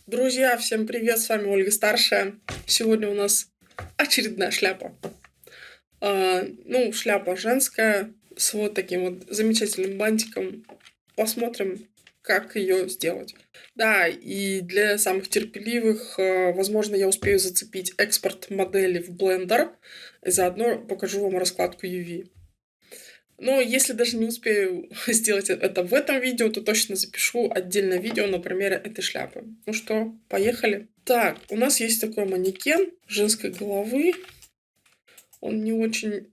Друзья, всем привет, с вами Ольга Старшая. Сегодня у нас очередная шляпа. Шляпа женская с вот таким вот замечательным бантиком. Посмотрим, как ее сделать. Да, и для самых терпеливых, возможно, я успею зацепить экспорт модели в Blender. И заодно покажу вам раскладку UV. Но если даже не успею сделать это в этом видео, то точно запишу отдельное видео на примере этой шляпы. Ну что, поехали? Так, у нас есть такой манекен женской головы. Он не очень,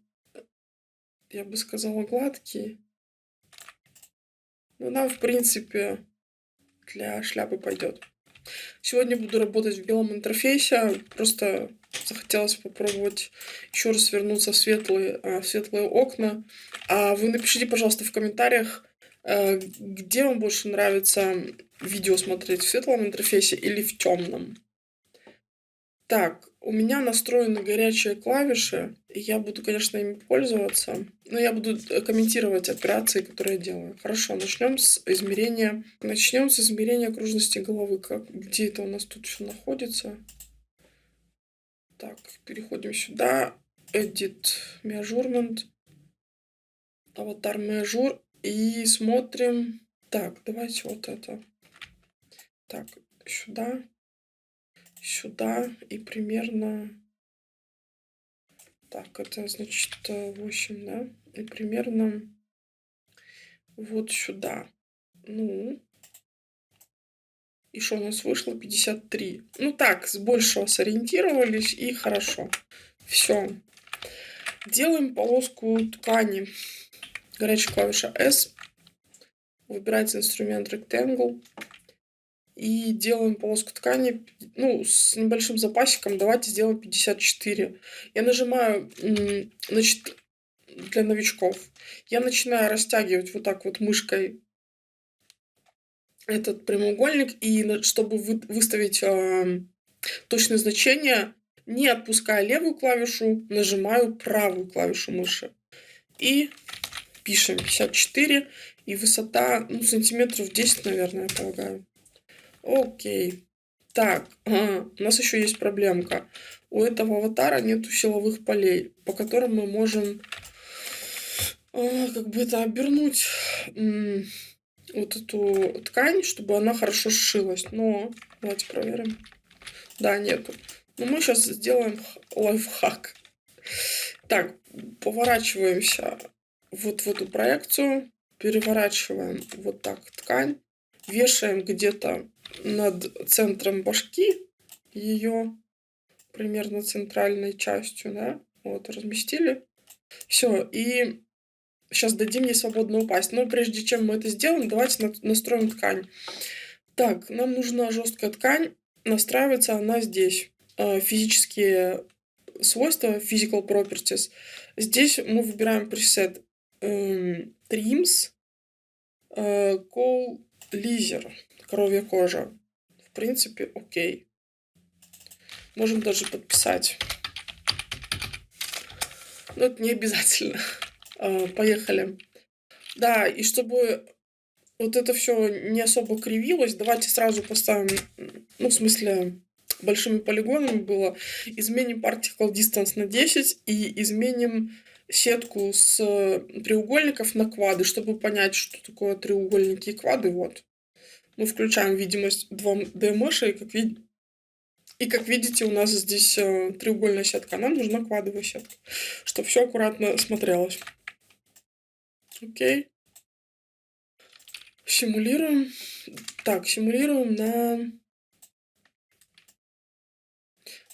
я бы сказала, гладкий. Но нам, в принципе, для шляпы пойдет. Сегодня буду работать в белом интерфейсе. Просто захотелось попробовать еще раз вернуться в светлые окна. А вы напишите, пожалуйста, в комментариях, где вам больше нравится видео смотреть, в светлом интерфейсе или в темном. Так, у меня настроены горячие клавиши, и я буду, конечно, ими пользоваться, но я буду комментировать операции, которые я делаю. Хорошо, начнем с измерения окружности головы. Где это у нас тут все находится? Так, переходим сюда. Edit Measurement. Аватар Measure. И смотрим. Так, давайте вот это. Так, сюда. Сюда. И примерно... Так, это значит 8, да? И примерно вот сюда. Ну, и что у нас вышло? 53. Ну так, с большего сориентировались, и хорошо. Все. Делаем полоску ткани. Горячая клавиша S. Выбирается инструмент Rectangle. И делаем полоску ткани, с небольшим запасиком. Давайте сделаем 54. Я нажимаю, значит, для новичков. Я начинаю растягивать вот так вот мышкой этот прямоугольник. И чтобы выставить точное значение, не отпуская левую клавишу, нажимаю правую клавишу мыши. И пишем 54. И высота, сантиметров 10, наверное, я полагаю. Окей. Так, у нас еще есть проблемка. У этого аватара нету силовых полей, по которым мы можем как бы это обернуть вот эту ткань, чтобы она хорошо сшилась. Но давайте проверим. Да, нету. Но мы сейчас сделаем лайфхак. Так, поворачиваемся вот в эту проекцию, переворачиваем вот так ткань, вешаем где-то над центром башки ее, примерно центральной частью, да, вот, разместили. Все, и сейчас дадим ей свободно упасть. Но прежде чем мы это сделаем, давайте настроим ткань. Так, нам нужна жесткая ткань, настраивается она здесь. Физические свойства, physical properties. Здесь мы выбираем пресет Trims, Coal Leather, коровья кожа. В принципе, окей. Можем даже подписать. Но это не обязательно. Поехали. Да, и чтобы вот это все не особо кривилось, давайте сразу поставим, в смысле, большими полигонами было. Изменим particle distance на 10 и изменим сетку с треугольников на квады, чтобы понять, что такое треугольники и квады. Вот. Мы включаем видимость 2D мыши, и как видите, у нас здесь треугольная сетка. Нам нужна квадовая сетка, чтобы все аккуратно смотрелось. Окей. Симулируем. Так, симулируем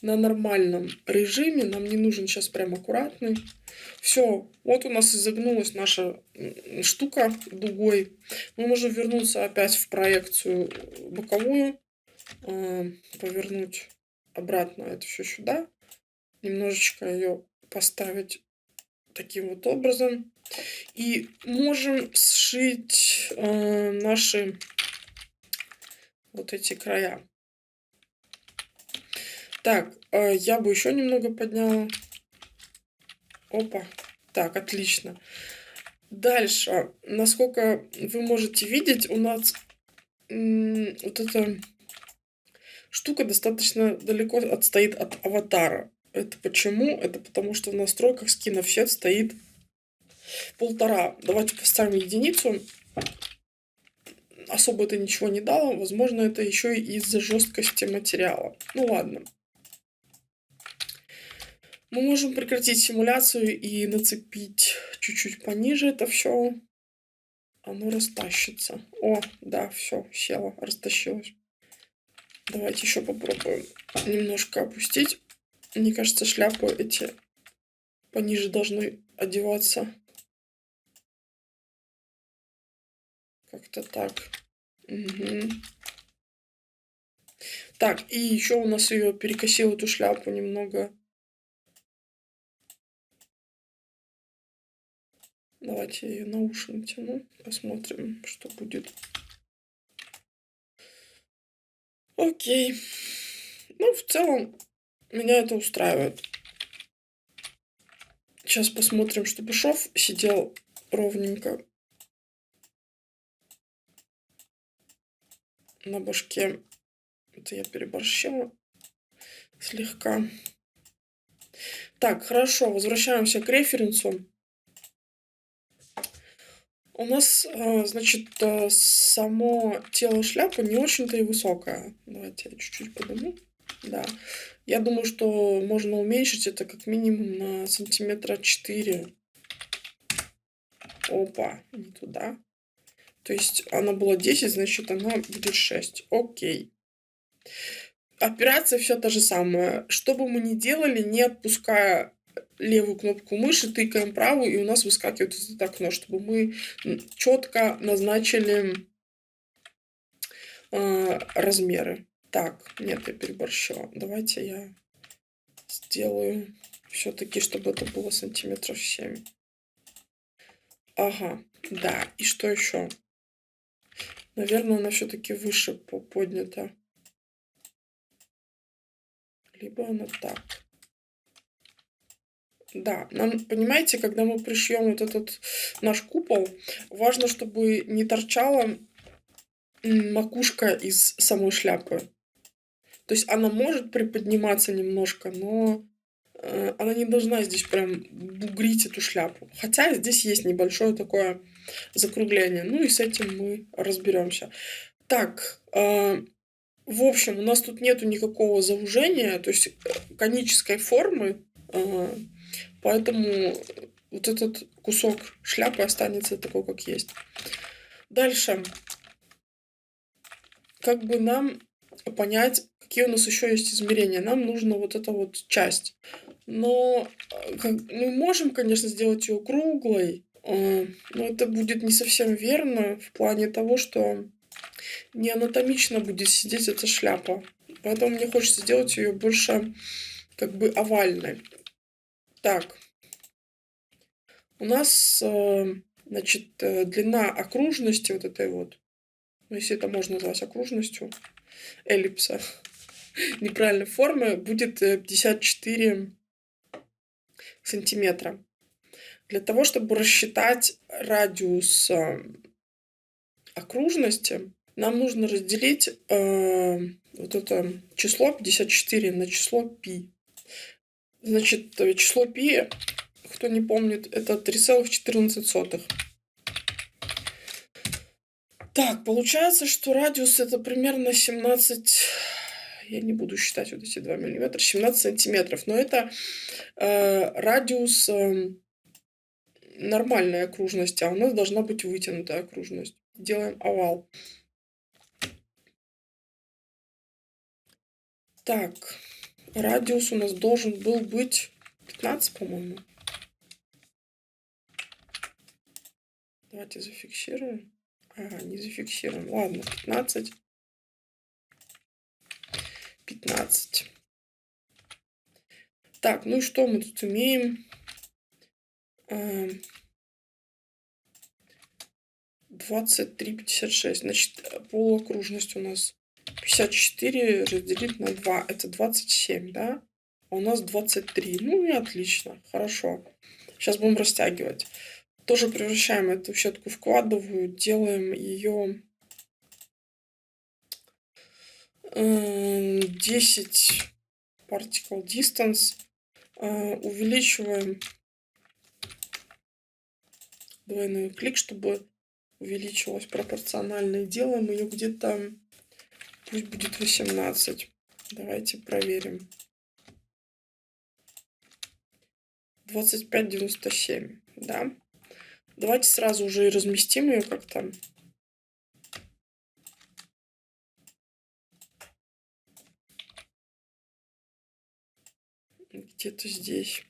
на нормальном режиме. Нам не нужен сейчас прям аккуратный. Все, вот у нас изогнулась наша штука дугой. Мы можем вернуться опять в проекцию боковую, повернуть обратно это все сюда, немножечко ее поставить таким вот образом. И можем сшить наши вот эти края. Так, я бы еще немного подняла. Опа. Так, отлично. Дальше, насколько вы можете видеть, у нас вот это штука достаточно далеко отстоит от аватара. Это почему? Это потому что в настройках Skin Offset стоит 1,5. Давайте поставим единицу. Особо это ничего не дало. Возможно, это еще и из-за жесткости материала. Ну ладно. Мы можем прекратить симуляцию и нацепить чуть-чуть пониже это все. Оно растащится. О, да, все, село, растащилось. Давайте еще попробуем немножко опустить. Мне кажется, шляпы эти пониже должны одеваться. Как-то так. Угу. Так, и еще у нас ее перекосило, эту шляпу немного. Давайте я ее на уши натяну. Посмотрим, что будет. Окей. Ну, в целом, меня это устраивает. Сейчас посмотрим, чтобы шов сидел ровненько на башке. Это я переборщила слегка. Так, хорошо, возвращаемся к референсу. У нас, значит, само тело шляпы не очень-то и высокое. Давайте я чуть-чуть подниму. Да. Я думаю, что можно уменьшить это как минимум на сантиметра 4. Опа, не туда. То есть она была 10, значит она будет 6. Окей. Операция все та же самая. Что бы мы ни делали, не отпуская левую кнопку мыши, тыкаем правую, и у нас выскакивает это окно, чтобы мы четко назначили размеры. Так, нет, я переборщила. Давайте я сделаю все-таки, чтобы это было сантиметров 7. Ага, да. И что еще? Наверное, она все-таки выше поднята. Либо она так. Да, нам, понимаете, когда мы пришьем вот этот наш купол, важно, чтобы не торчала макушка из самой шляпы. То есть она может приподниматься немножко, но она не должна здесь прям бугрить эту шляпу. Хотя здесь есть небольшое такое закругление. Ну и с этим мы разберемся. Так, в общем, у нас тут нету никакого заужения, то есть конической формы, поэтому вот этот кусок шляпы останется такой, как есть. Дальше. Как бы нам понять, какие у нас еще есть измерения. Нам нужна вот эта вот часть. Но мы можем, конечно, сделать ее круглой, но это будет не совсем верно в плане того, что не анатомично будет сидеть эта шляпа. Поэтому мне хочется сделать ее больше как бы овальной. Так. У нас, значит, длина окружности вот этой вот, ну, если это можно назвать окружностью, эллипса неправильной формы, будет 54 сантиметра. Для того, чтобы рассчитать радиус окружности, нам нужно разделить вот это число 54 на число π. Значит, число π, кто не помнит, это 3,14. Так, получается, что радиус это примерно 17, я не буду считать вот эти 2 миллиметра, 17 сантиметров. Но это радиус нормальной окружности, а у нас должна быть вытянутая окружность. Делаем овал. Так, радиус у нас должен был быть 15, по-моему. Давайте зафиксируем. Ага, не зафиксируем. Ладно, 15. 15. Так, ну и что мы тут имеем? 23,56. Значит, полуокружность у нас 54 разделить на 2. Это 27, да? А у нас 23. Ну и отлично. Хорошо. Сейчас будем растягивать. Тоже превращаем эту щетку в квадровую. Делаем ее 10 particle distance. Увеличиваем двойной клик, чтобы увеличилось пропорционально. И делаем ее где-то, пусть будет 18. Давайте проверим. 25,97, да. Давайте сразу уже и разместим ее как-то. Где-то здесь.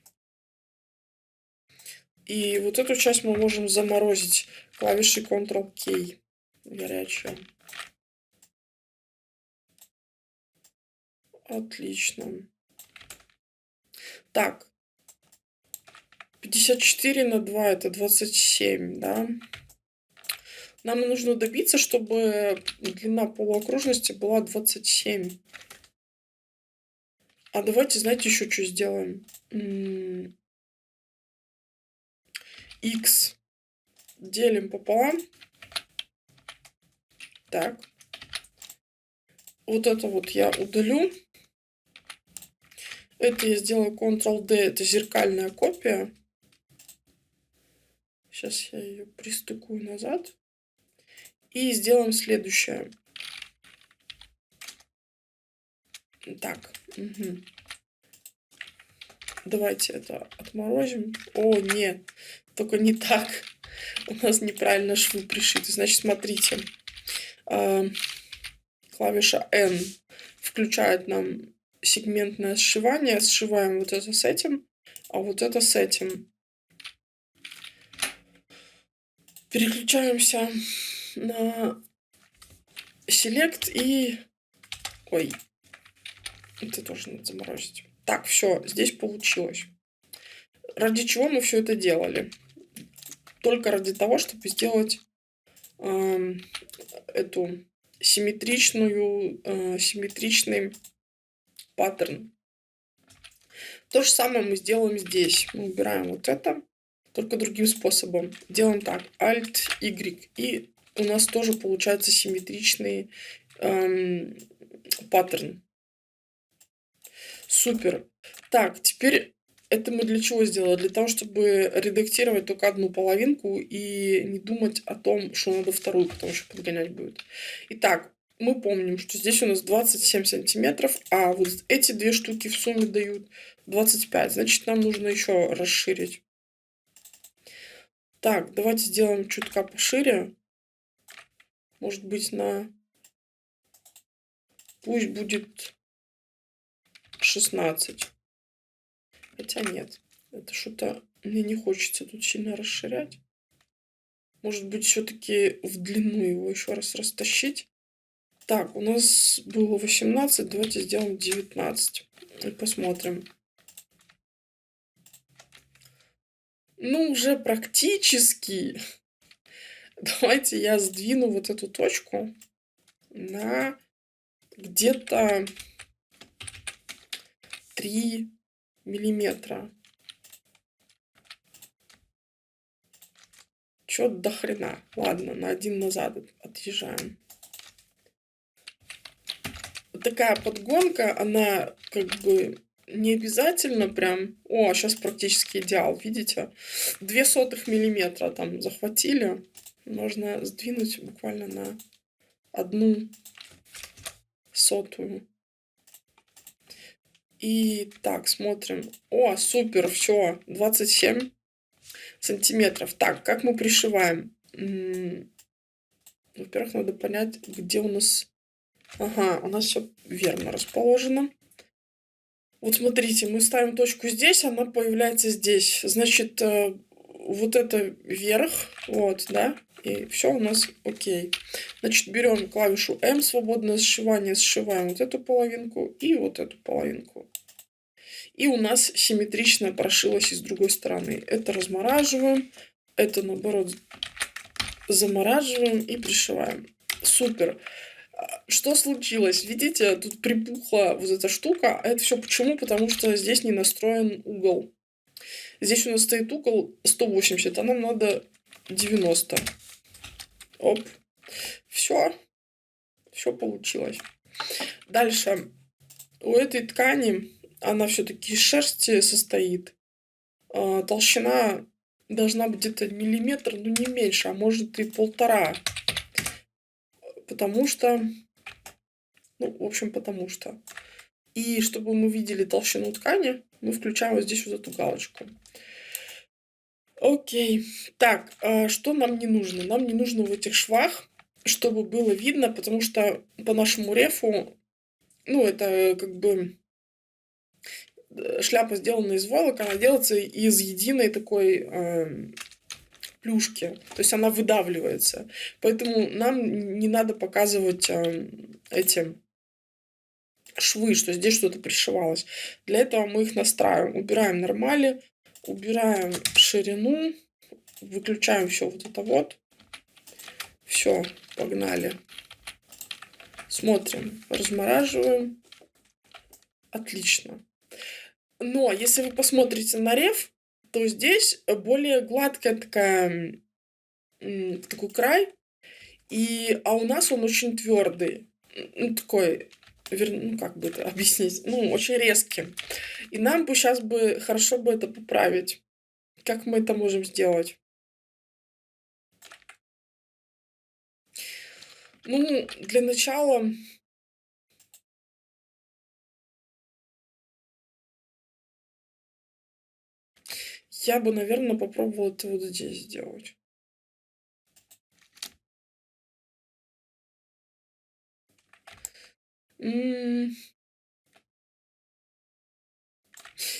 И вот эту часть мы можем заморозить клавишей Ctrl-K. Горячая. Отлично. Так. 54/2 это 27, да? Нам нужно добиться, чтобы длина полуокружности была 27. А давайте, знаете, еще что сделаем? X делим пополам. Так. Вот это вот я удалю. Это я сделаю Ctrl-D. Это зеркальная копия. Сейчас я ее пристыкую назад. И сделаем следующее. Так. Угу. Давайте это отморозим. О, нет. Только не так. У нас неправильно швы пришиты. Значит, смотрите. Клавиша N включает нам сегментное сшивание. Сшиваем вот это с этим, а вот это с этим. Переключаемся на Select и... Ой, это тоже надо заморозить. Так, все, здесь получилось. Ради чего мы все это делали? Только ради того, чтобы сделать эту симметричный паттерн. То же самое мы сделаем здесь. Мы убираем вот это, только другим способом. Делаем так, Alt-Y, и у нас тоже получается симметричный паттерн. Супер. Так, теперь это мы для чего сделали? Для того, чтобы редактировать только одну половинку и не думать о том, что надо вторую, потому что подгонять будет. Итак, мы помним, что здесь у нас 27 сантиметров, а вот эти две штуки в сумме дают 25. Значит, нам нужно еще расширить. Так, давайте сделаем чутка пошире. Может быть, пусть будет 16. Хотя нет. Это что-то мне не хочется тут сильно расширять. Может быть, все-таки в длину его еще раз растащить. Так, у нас было 18. Давайте сделаем 19. И посмотрим. Ну, уже практически. Давайте я сдвину вот эту точку на где-то 3 миллиметра. Чё до хрена. Ладно, на 1 назад отъезжаем. Вот такая подгонка, она как бы не обязательно прям... О, сейчас практически идеал, видите? 0,02 миллиметра там захватили. Можно сдвинуть буквально на 1/100. И так, смотрим. О, супер, все, 27 сантиметров. Так, как мы пришиваем? Во-первых, надо понять, где у нас... Ага, у нас все верно расположено. Вот смотрите, мы ставим точку здесь, она появляется здесь. Значит, вот это вверх, вот, да, и все у нас окей. Значит, берем клавишу M, свободное сшивание, сшиваем вот эту половинку и вот эту половинку. И у нас симметрично прошилось и с другой стороны. Это размораживаем, это наоборот замораживаем и пришиваем. Супер. Что случилось? Видите, тут припухла вот эта штука. Это все почему? Потому что здесь не настроен угол. Здесь у нас стоит угол 180, а нам надо 90. Оп. Все. Все получилось. Дальше. У этой ткани, она все-таки из шерсти состоит. Толщина должна быть где-то миллиметр, ну не меньше, а может и 1,5. Потому что... Ну, в общем, потому что. И чтобы мы видели толщину ткани, мы включаем вот здесь вот эту галочку. Окей. Так, что нам не нужно? Нам не нужно в этих швах, чтобы было видно, потому что по нашему рефу, ну, это как бы шляпа сделана из волок, она делается из единой такой плюшки. То есть она выдавливается. Поэтому нам не надо показывать эти швы, что здесь что-то пришивалось. Для этого мы их настраиваем. Убираем нормали, убираем ширину, выключаем все вот это вот. Все, погнали. Смотрим, размораживаем. Отлично. Но если вы посмотрите на реф, то здесь более гладкая такая, такой край, а у нас он очень твердый. Ну, такой, ну, как бы это объяснить, ну, очень резкий. И нам бы сейчас бы хорошо бы это поправить. Как мы это можем сделать? Ну, для начала я бы, наверное, попробовала это вот здесь сделать.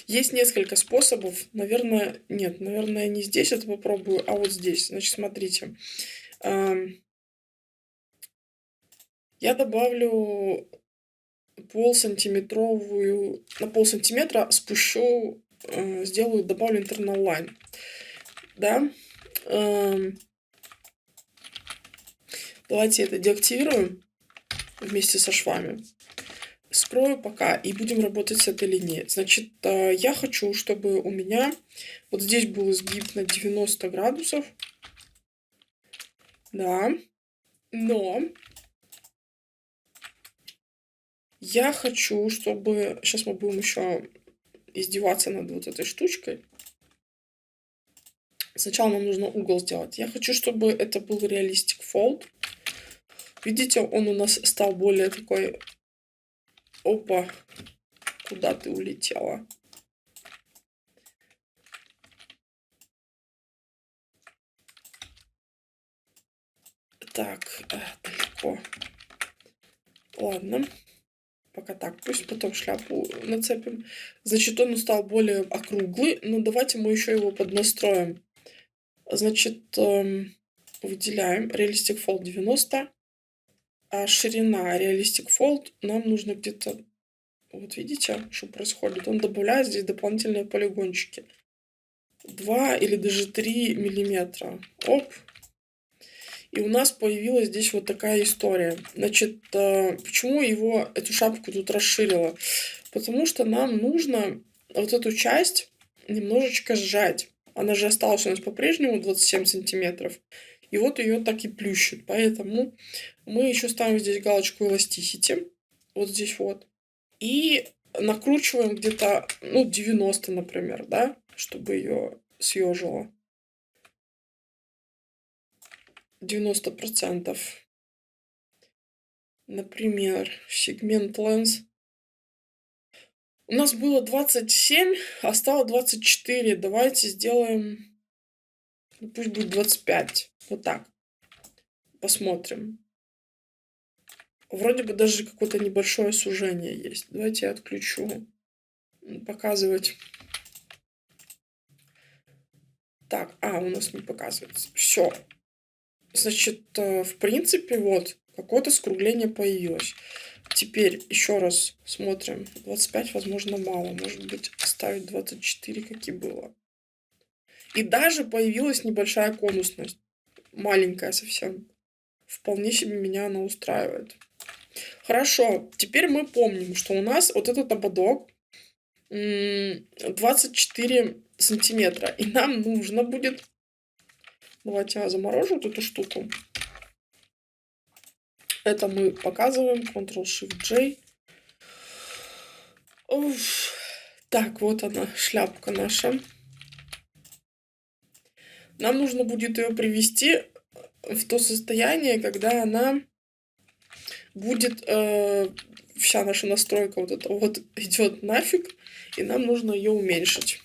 Есть несколько способов. Наверное, нет, наверное, не здесь это попробую, а вот здесь. Значит, смотрите. Я добавлю на полсантиметра спущу, добавлю internal line. Да? Давайте это деактивируем вместе со швами. Скрою пока и будем работать с этой линией. Значит, я хочу, чтобы у меня вот здесь был изгиб на 90 градусов. Да. Но я хочу, чтобы... Сейчас мы будем еще издеваться над вот этой штучкой. Сначала нам нужно угол сделать. Я хочу, чтобы это был realistic fold. Видите, он у нас стал более такой... Опа, куда ты улетела? Так, далеко. Ладно. Пока так, пусть потом шляпу нацепим. Значит, он стал более округлый, но давайте мы еще его поднастроим. Значит, выделяем Realistic Fold 90, а ширина Realistic Fold нам нужно где-то, вот видите, что происходит? Он добавляет здесь дополнительные полигончики. 2 или даже 3 миллиметра. Оп. И у нас появилась здесь вот такая история. Значит, почему эту шапку тут расширила? Потому что нам нужно вот эту часть немножечко сжать. Она же осталась у нас по-прежнему 27 сантиметров. И вот ее так и плющит. Поэтому мы еще ставим здесь галочку Elasticity. Вот здесь вот. И накручиваем где-то, 90, например, да, чтобы ее съежило. 90%. Например, сегмент Lens. У нас было 27, а стало 24. Давайте сделаем, пусть будет 25. Вот так. Посмотрим. Вроде бы даже какое-то небольшое сужение есть. Давайте я отключу. Показывать. Так, у нас не показывается. Все. Значит, в принципе, вот, какое-то скругление появилось. Теперь еще раз смотрим. 25, возможно, мало. Может быть, ставить 24, как и было. И даже появилась небольшая конусность. Маленькая совсем. Вполне себе меня она устраивает. Хорошо. Теперь мы помним, что у нас вот этот ободок 24 сантиметра. И нам нужно будет... Давайте я заморожу вот эту штуку. Это мы показываем. Ctrl-Shift-J. Так, вот она, шляпка наша. Нам нужно будет ее привести в то состояние, когда она будет... вся наша настройка вот эта вот идет нафиг, и нам нужно ее уменьшить.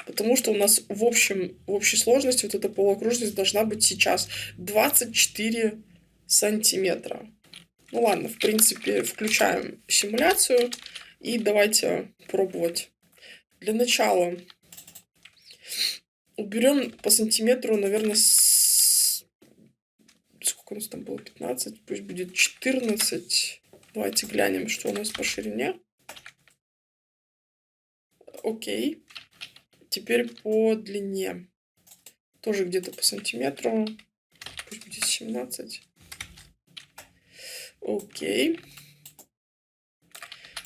Потому что у нас в общей сложности вот эта полуокружность должна быть сейчас 24 сантиметра. Ну ладно, в принципе, включаем симуляцию и давайте пробовать. Для начала уберем по сантиметру, наверное, сколько у нас там было? 15, пусть будет 14. Давайте глянем, что у нас по ширине. Окей. Теперь по длине. Тоже где-то по сантиметру. Пусть будет 17. Окей.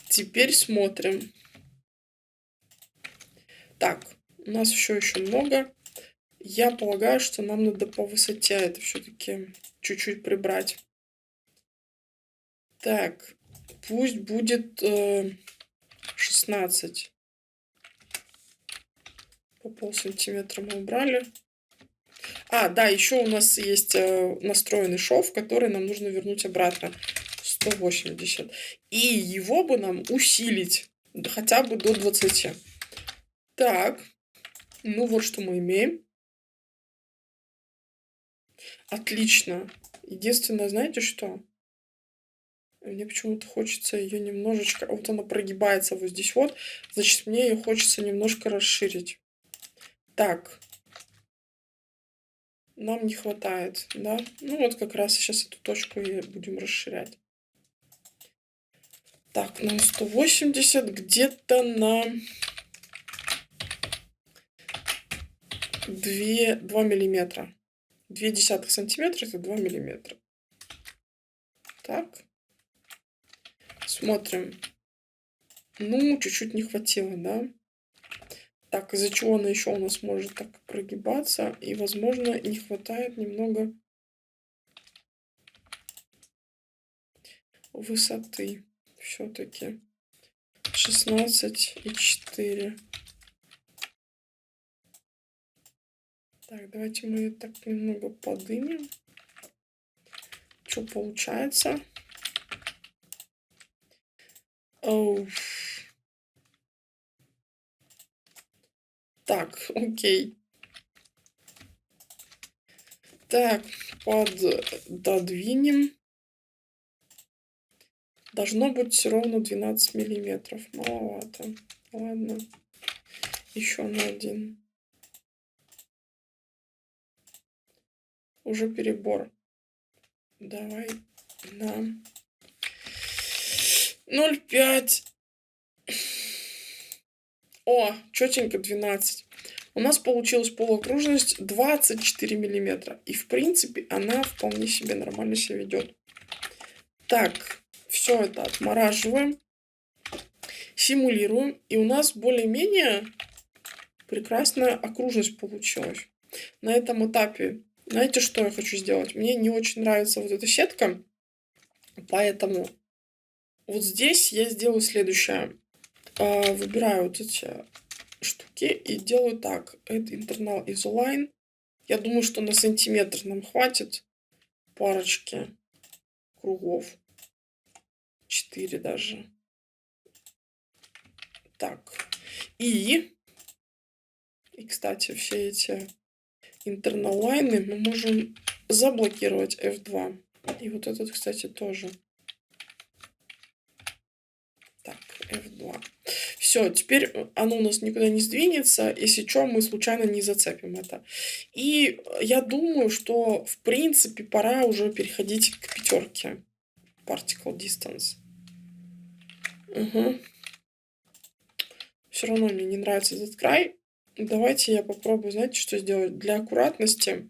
Теперь смотрим. Так, у нас еще много. Я полагаю, что нам надо по высоте это все-таки чуть-чуть прибрать. Так, пусть будет 16. По полсантиметра мы убрали. Да, еще у нас есть настроенный шов, который нам нужно вернуть обратно. 180. И его бы нам усилить хотя бы до 20. Так, ну вот что мы имеем. Отлично. Единственное, знаете что? Мне почему-то хочется ее немножечко... Вот она прогибается вот здесь вот. Значит, мне ее хочется немножко расширить. Так. Нам не хватает, да? Ну вот как раз сейчас эту точку и будем расширять. Так, на 180, где-то на 2 миллиметра. 0,2 сантиметра, это 2 миллиметра. Так. Смотрим. Ну, чуть-чуть не хватило, да? Так, из-за чего она еще у нас может так прогибаться. И, возможно, не хватает немного высоты. Все-таки 16,4. Так, давайте мы ее так немного подымем. Что получается? Так, окей. Так, пододвинем. Должно быть ровно 12 миллиметров. Маловато. Ладно. Еще на 1. Уже перебор. Давай на 0,5. О, четенько 12. У нас получилась полуокружность 24 миллиметра. И в принципе она вполне себе нормально себя ведет. Так, все это отмораживаем. Симулируем. И у нас более-менее прекрасная окружность получилась. На этом этапе, знаете, что я хочу сделать? Мне не очень нравится вот эта сетка. Поэтому вот здесь я сделаю следующее. Выбираю вот эти штуки и делаю так. Это internal isoline. Я думаю, что на сантиметр нам хватит парочки кругов. 4 даже. Так. И, кстати, все эти internal лайны мы можем заблокировать F2. И вот этот, кстати, тоже. Так, F2. Все, теперь оно у нас никуда не сдвинется. Если что, мы случайно не зацепим это. И я думаю, что в принципе пора уже переходить к 5. Particle distance. Угу. Все равно мне не нравится этот край. Давайте я попробую, знаете, что сделать? Для аккуратности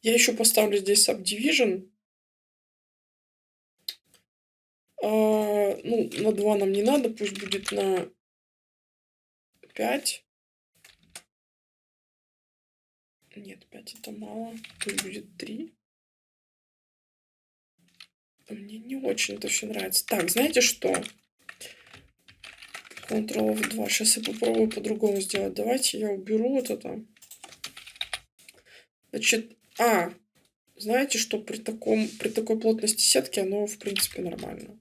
я еще поставлю здесь subdivision. Ну, на 2 нам не надо, пусть будет на 5. Нет, 5 это мало. Пусть будет 3. Мне не очень это все нравится. Так, знаете что? Ctrl+F2. Сейчас я попробую по-другому сделать. Давайте я уберу вот это. Значит, знаете, что при такой плотности сетки оно, в принципе, нормально.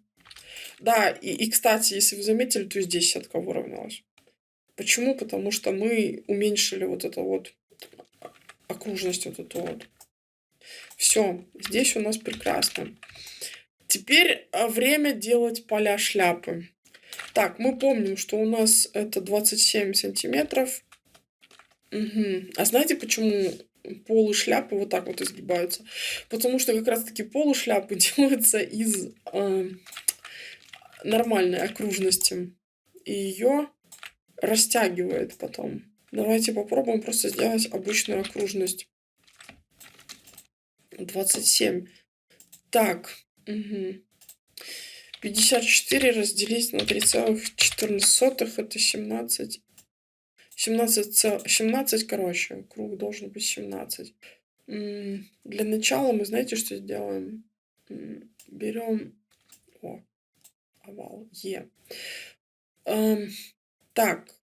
Да, и кстати, если вы заметили, то и здесь сетка выровнялась. Почему? Потому что мы уменьшили вот это вот окружность вот эту вот. Все, здесь у нас прекрасно. Теперь время делать поля шляпы. Так, мы помним, что у нас это 27 сантиметров. Угу. А знаете, почему полы шляпы вот так вот изгибаются? Потому что как раз-таки полы шляпы делаются из нормальной окружности. И ее растягивает потом. Давайте попробуем просто сделать обычную окружность. 27. Так. Угу. 54 разделить на 3,14 это 17. 17, короче, круг должен быть 17. Для начала мы, знаете, что сделаем? Берем овал Е. Так,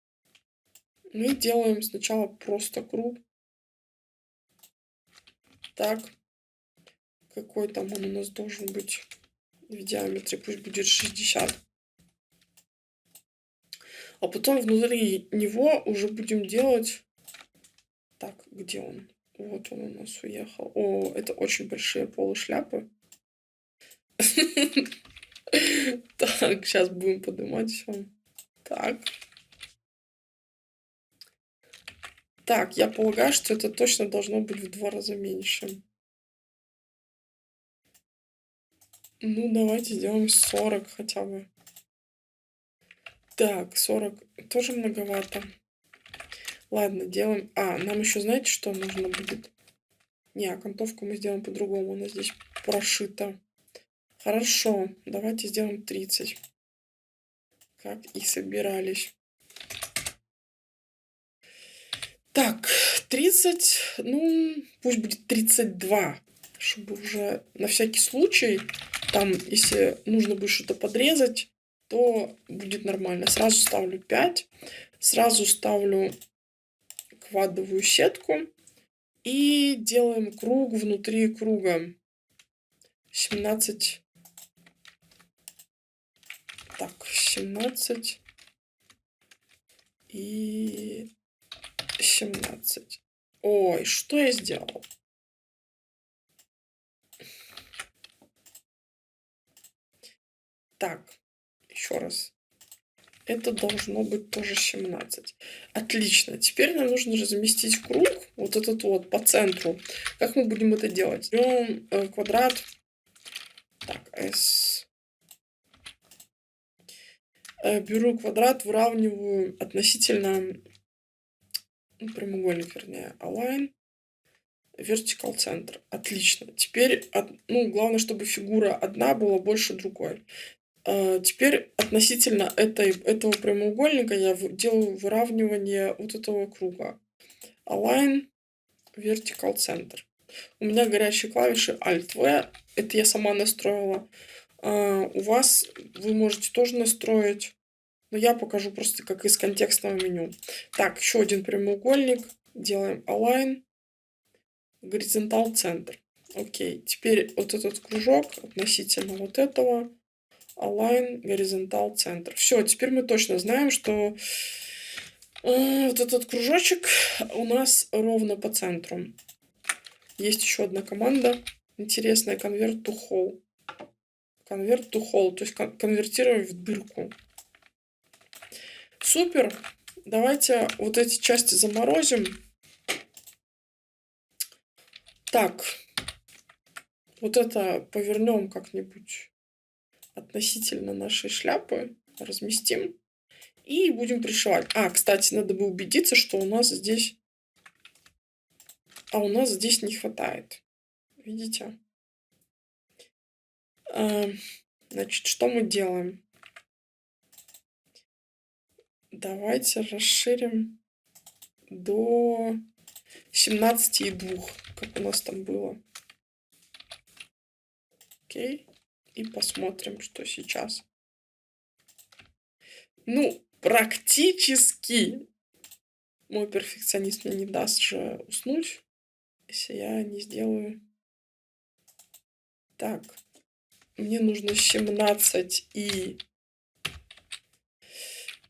мы делаем сначала просто круг. Так, какой там он у нас должен быть в диаметре? Пусть будет 60. А потом внутри него уже будем делать... Так, где он? Вот он у нас уехал. О, это очень большие полы шляпы. Так, сейчас будем поднимать все. Так. Так, я полагаю, что это точно должно быть в 2 раза меньше. Ну, давайте сделаем 40 хотя бы. Так, 40 тоже многовато. Ладно, делаем... нам еще знаете, что нужно будет? Не, окантовку мы сделаем по-другому. Она здесь прошита. Хорошо, давайте сделаем 30. Как и собирались. Так, 30, ну, пусть будет 32, чтобы уже на всякий случай, там, если нужно будет что-то подрезать, то будет нормально. Сразу ставлю 5, сразу ставлю квадовую сетку и делаем круг внутри круга. 17. Так, 17 и 17. Ой, что я сделал? Так, еще раз. Это должно быть тоже 17. Отлично. Теперь нам нужно разместить круг, вот этот вот, по центру. Как мы будем это делать? Берем квадрат. Так, S. Беру квадрат, выравниваю относительно прямоугольник, вернее, align. Vertical center. Отлично. Теперь, главное, чтобы фигура одна была больше другой. Теперь относительно этого прямоугольника я делаю выравнивание вот этого круга. Align Vertical Center. У меня горячие клавиши Alt-V. Это я сама настроила. У вас вы можете тоже настроить. Но я покажу просто как из контекстного меню. Так, еще один прямоугольник. Делаем Align Horizontal Center. Окей. Теперь вот этот кружок относительно вот этого. Align Horizontal Center. Все, теперь мы точно знаем, что вот этот кружочек у нас ровно по центру. Есть еще одна команда интересная. Convert to Hole. Convert to Hole. То есть конвертировать в дырку. Супер. Давайте вот эти части заморозим. Так. Вот это повернем как-нибудь относительно нашей шляпы. Разместим. И будем пришивать. Кстати, надо бы убедиться, что у нас здесь... у нас здесь не хватает. Видите? Значит, что мы делаем? Давайте расширим до 17,2, как у нас там было. Окей. И посмотрим, что сейчас. Ну, практически. Мой перфекционист мне не даст же уснуть, если я не сделаю. Так, мне нужно 17 и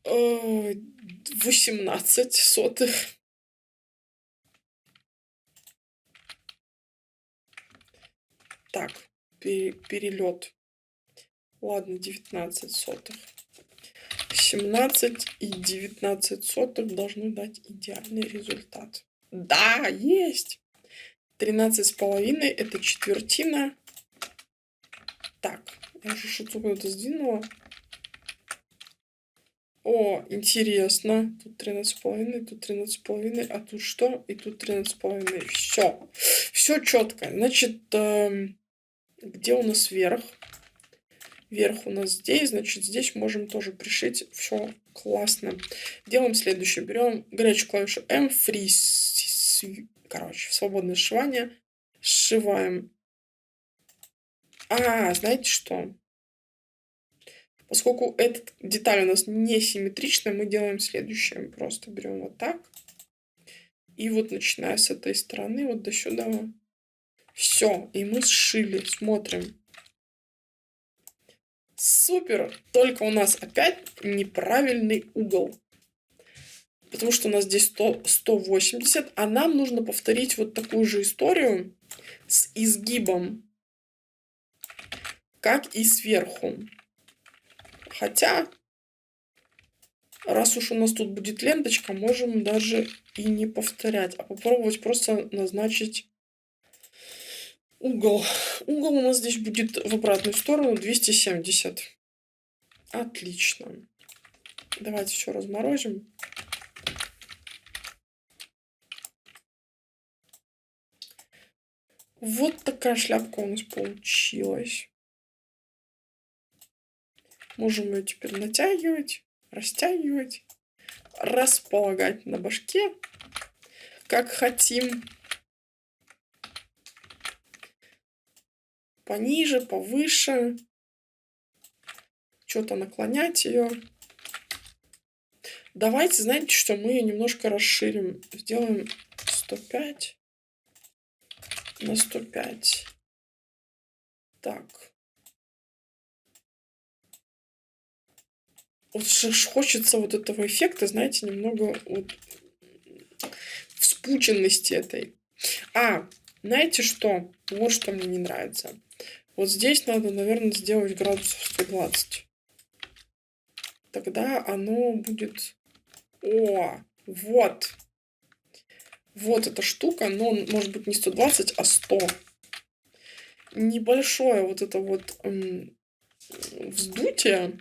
18 сотых. Так, перелет. Ладно, 19 сотых. 17 и 19 сотых должны дать идеальный результат. Да, есть! 13,5 это четвертина. Так, я уже что-то куда-то сдвинула. О, интересно. Тут 13,5, тут 13,5, а тут что? И тут 13,5. Все. Все четко. Значит, где у нас верх? Верх у нас здесь, значит, здесь можем тоже пришить. Все классно. Делаем следующее. Берем горячую клавишу M, короче, свободное сшивание. Сшиваем. Знаете что? Поскольку эта деталь у нас не симметричная, мы делаем следующее. Просто берем вот так. И вот начиная с этой стороны, вот до сюда. Все. И мы сшили. Смотрим. Супер! Только у нас опять неправильный угол. Потому что у нас здесь 180, а нам нужно повторить вот такую же историю с изгибом, как и сверху. Хотя, раз уж у нас тут будет ленточка, можем даже и не повторять, а попробовать просто назначить угол. Угол у нас здесь будет в обратную сторону 270. Отлично. Давайте все разморозим. Вот такая шляпка у нас получилась. Можем ее теперь натягивать, растягивать, располагать на башке, как хотим. Пониже, повыше. Что-то наклонять ее. Давайте, знаете что, мы ее немножко расширим. Сделаем 105 на 105. Так. Вот хочется вот этого эффекта, знаете, немного вот вспученности этой. Знаете что? Вот что мне не нравится. Вот здесь надо, наверное, сделать градусов 120. Тогда оно будет... Вот. Вот эта штука, но может быть не 120, а 100. Небольшое вот это вот вздутие.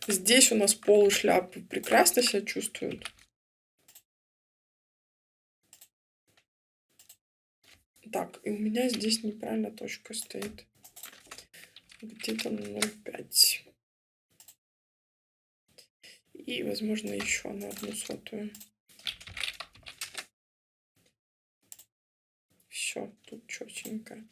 Здесь у нас полы шляпы прекрасно себя чувствуют. Так, и у меня здесь неправильно точка стоит. Где-то 0,5. И, возможно, еще на 1/100. Все, тут четенько.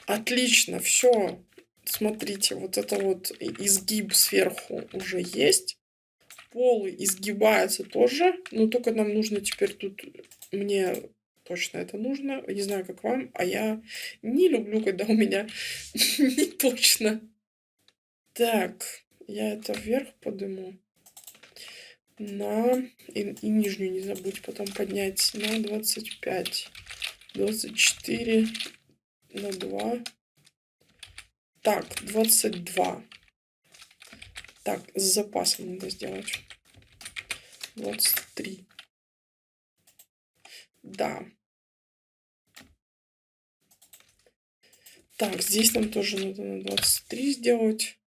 Отлично, все. Смотрите, вот это вот изгиб сверху уже есть. Полы изгибаются тоже. Но только нам нужно теперь тут... Мне точно это нужно. Не знаю, как вам. А я не люблю, когда у меня не точно. Так, я это вверх подниму. И нижнюю не забудь потом поднять на 25. 24 на 2. Так, 22. Так, с запасом надо сделать. 23. Да. Так, здесь нам тоже надо на 23 сделать.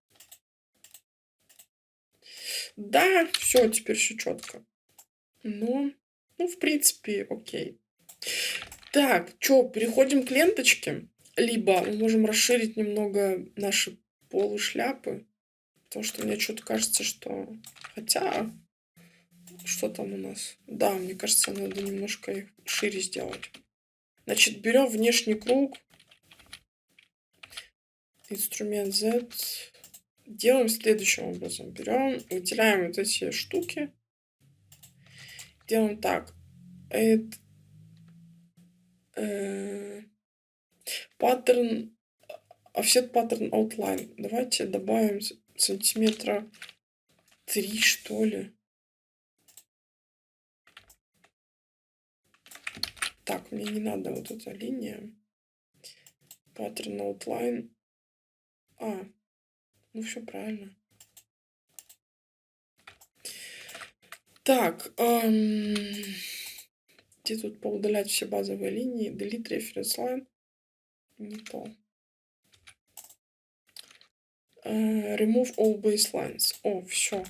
Да, все, теперь все четко. Ну, в принципе, окей. Так, что, переходим к ленточке. Либо мы можем расширить немного наши полы шляпы. Потому что мне что-то кажется, что... Хотя... Что там у нас? Да, мне кажется, надо немножко их шире сделать. Значит, берем внешний круг. инструмент Z. Делаем следующим образом. Берем, выделяем вот эти штуки. Делаем так. Add pattern, offset pattern outline. Давайте добавим сантиметра 3, что ли. Так, мне не надо вот эта линия. Pattern outline. Ну все правильно. Так, где тут поудалять все базовые линии? Delete reference line. Не то. Remove all baselines. О, все.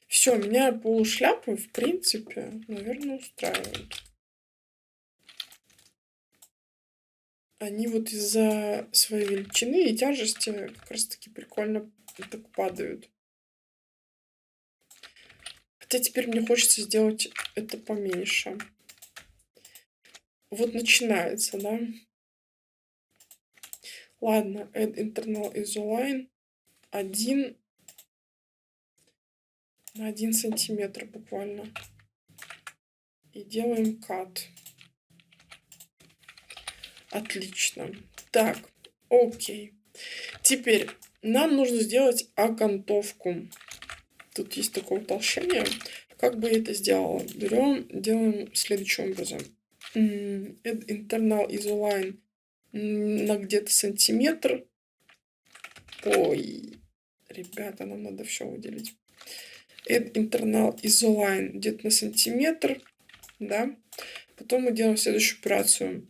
Все, меня полушляпы, в принципе, наверное, устраивают. Они вот из-за своей величины и тяжести как раз-таки прикольно так падают. Хотя теперь мне хочется сделать это поменьше. Вот начинается, да? Ладно, add internal isoline 1 на 1 сантиметр буквально. И делаем cut. Отлично. Так, окей. Теперь нам нужно сделать окантовку. Тут есть такое утолщение. Как бы я это сделала? Берем, делаем следующим образом. Add internal isoline на где-то сантиметр. Ой, ребята, нам надо все выделить. Add internal isoline где-то на сантиметр. Да. Потом мы делаем следующую операцию.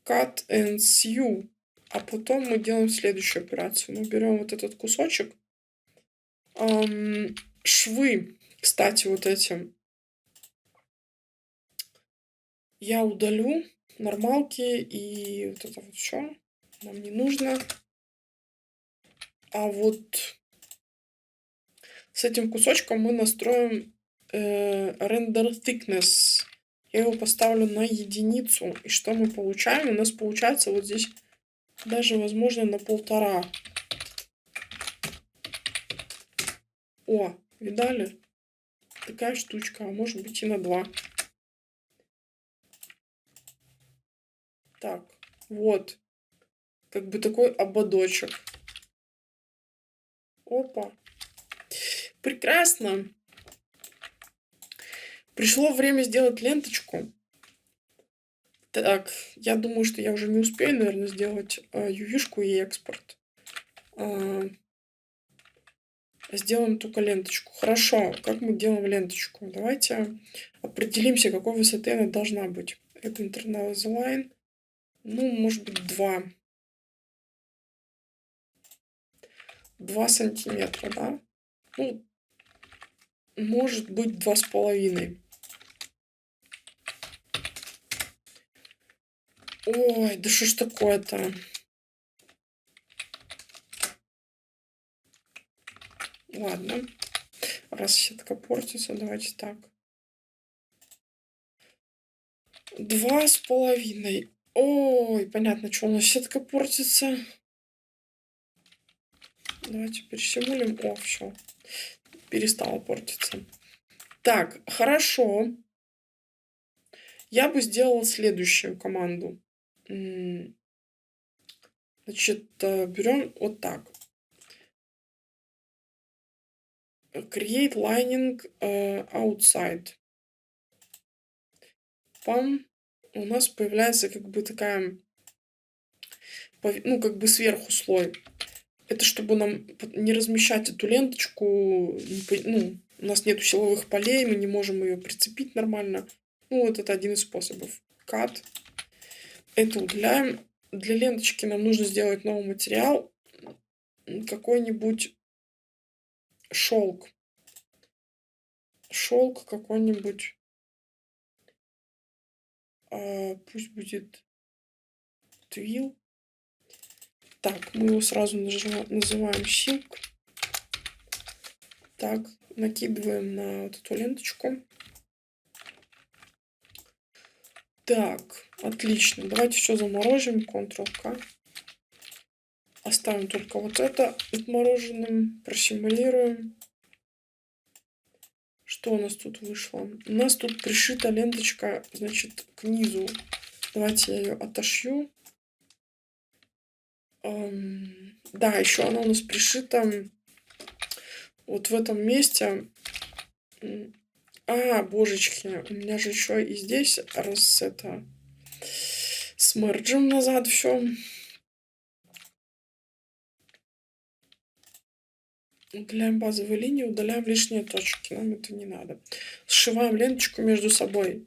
Cut and sew. А потом мы делаем следующую операцию. Мы берем вот этот кусочек. Швы, кстати, вот эти я удалю. Нормалки и вот это вот все нам не нужно. А вот с этим кусочком мы настроим render thickness. Я его поставлю на единицу. И что мы получаем? У нас получается вот здесь даже, возможно, на 1,5. О, видали? Такая штучка. А может быть и на 2. Так, вот. Как бы такой ободочек. Опа. Прекрасно. Пришло время сделать ленточку. Так, я думаю, что я уже не успею, наверное, сделать UV-шку и экспорт. Сделаем только ленточку. Хорошо, как мы делаем ленточку? Давайте определимся, какой высоты она должна быть. Это internal line. Ну, может быть, 2. 2 сантиметра, да? Ну, может быть, 2,5. Ой, да что ж такое-то? Ладно. Раз сетка портится, давайте так. 2,5. Ой, понятно, что у нас сетка портится. Давайте пересимулим. О, все. Перестала портиться. Так, хорошо. Я бы сделала следующую команду. Значит, берем вот так. Create lining outside. Пам. У нас появляется как бы такая, ну, как бы сверху слой. Это чтобы нам не размещать эту ленточку. Ну, у нас нет силовых полей, мы не можем ее прицепить нормально. Ну, вот это один из способов. Cut. Это удаляем. Для ленточки нам нужно сделать новый материал. Какой-нибудь шелк. Шелк какой-нибудь. Пусть будет твил. Так, мы его сразу называем silk. Так, накидываем на вот эту ленточку. Так, отлично. Давайте все заморозим. Ctrl-K. Оставим только вот это отмороженным. Просимулируем. Что у нас тут вышло? У нас тут пришита ленточка, значит, к низу. Давайте я ее отошью. Да, еще она у нас пришита вот в этом месте. Божечки, у меня же еще и здесь смерджим назад все. Удаляем базовые линии, удаляем лишние точки. Нам это не надо. Сшиваем ленточку между собой.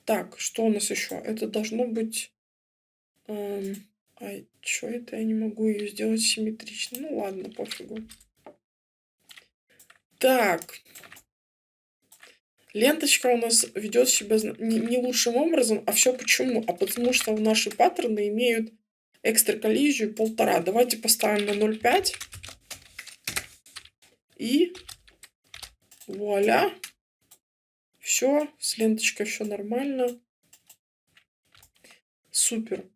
Так, что у нас еще? Это должно быть... что это? Я не могу ее сделать симметрично. Ну ладно, пофигу. Так. Ленточка у нас ведет себя не лучшим образом. А все почему? А потому что наши паттерны имеют экстраколлизию 1,5. Давайте поставим на 0,5. И вуаля. Все, с ленточкой все нормально. Супер.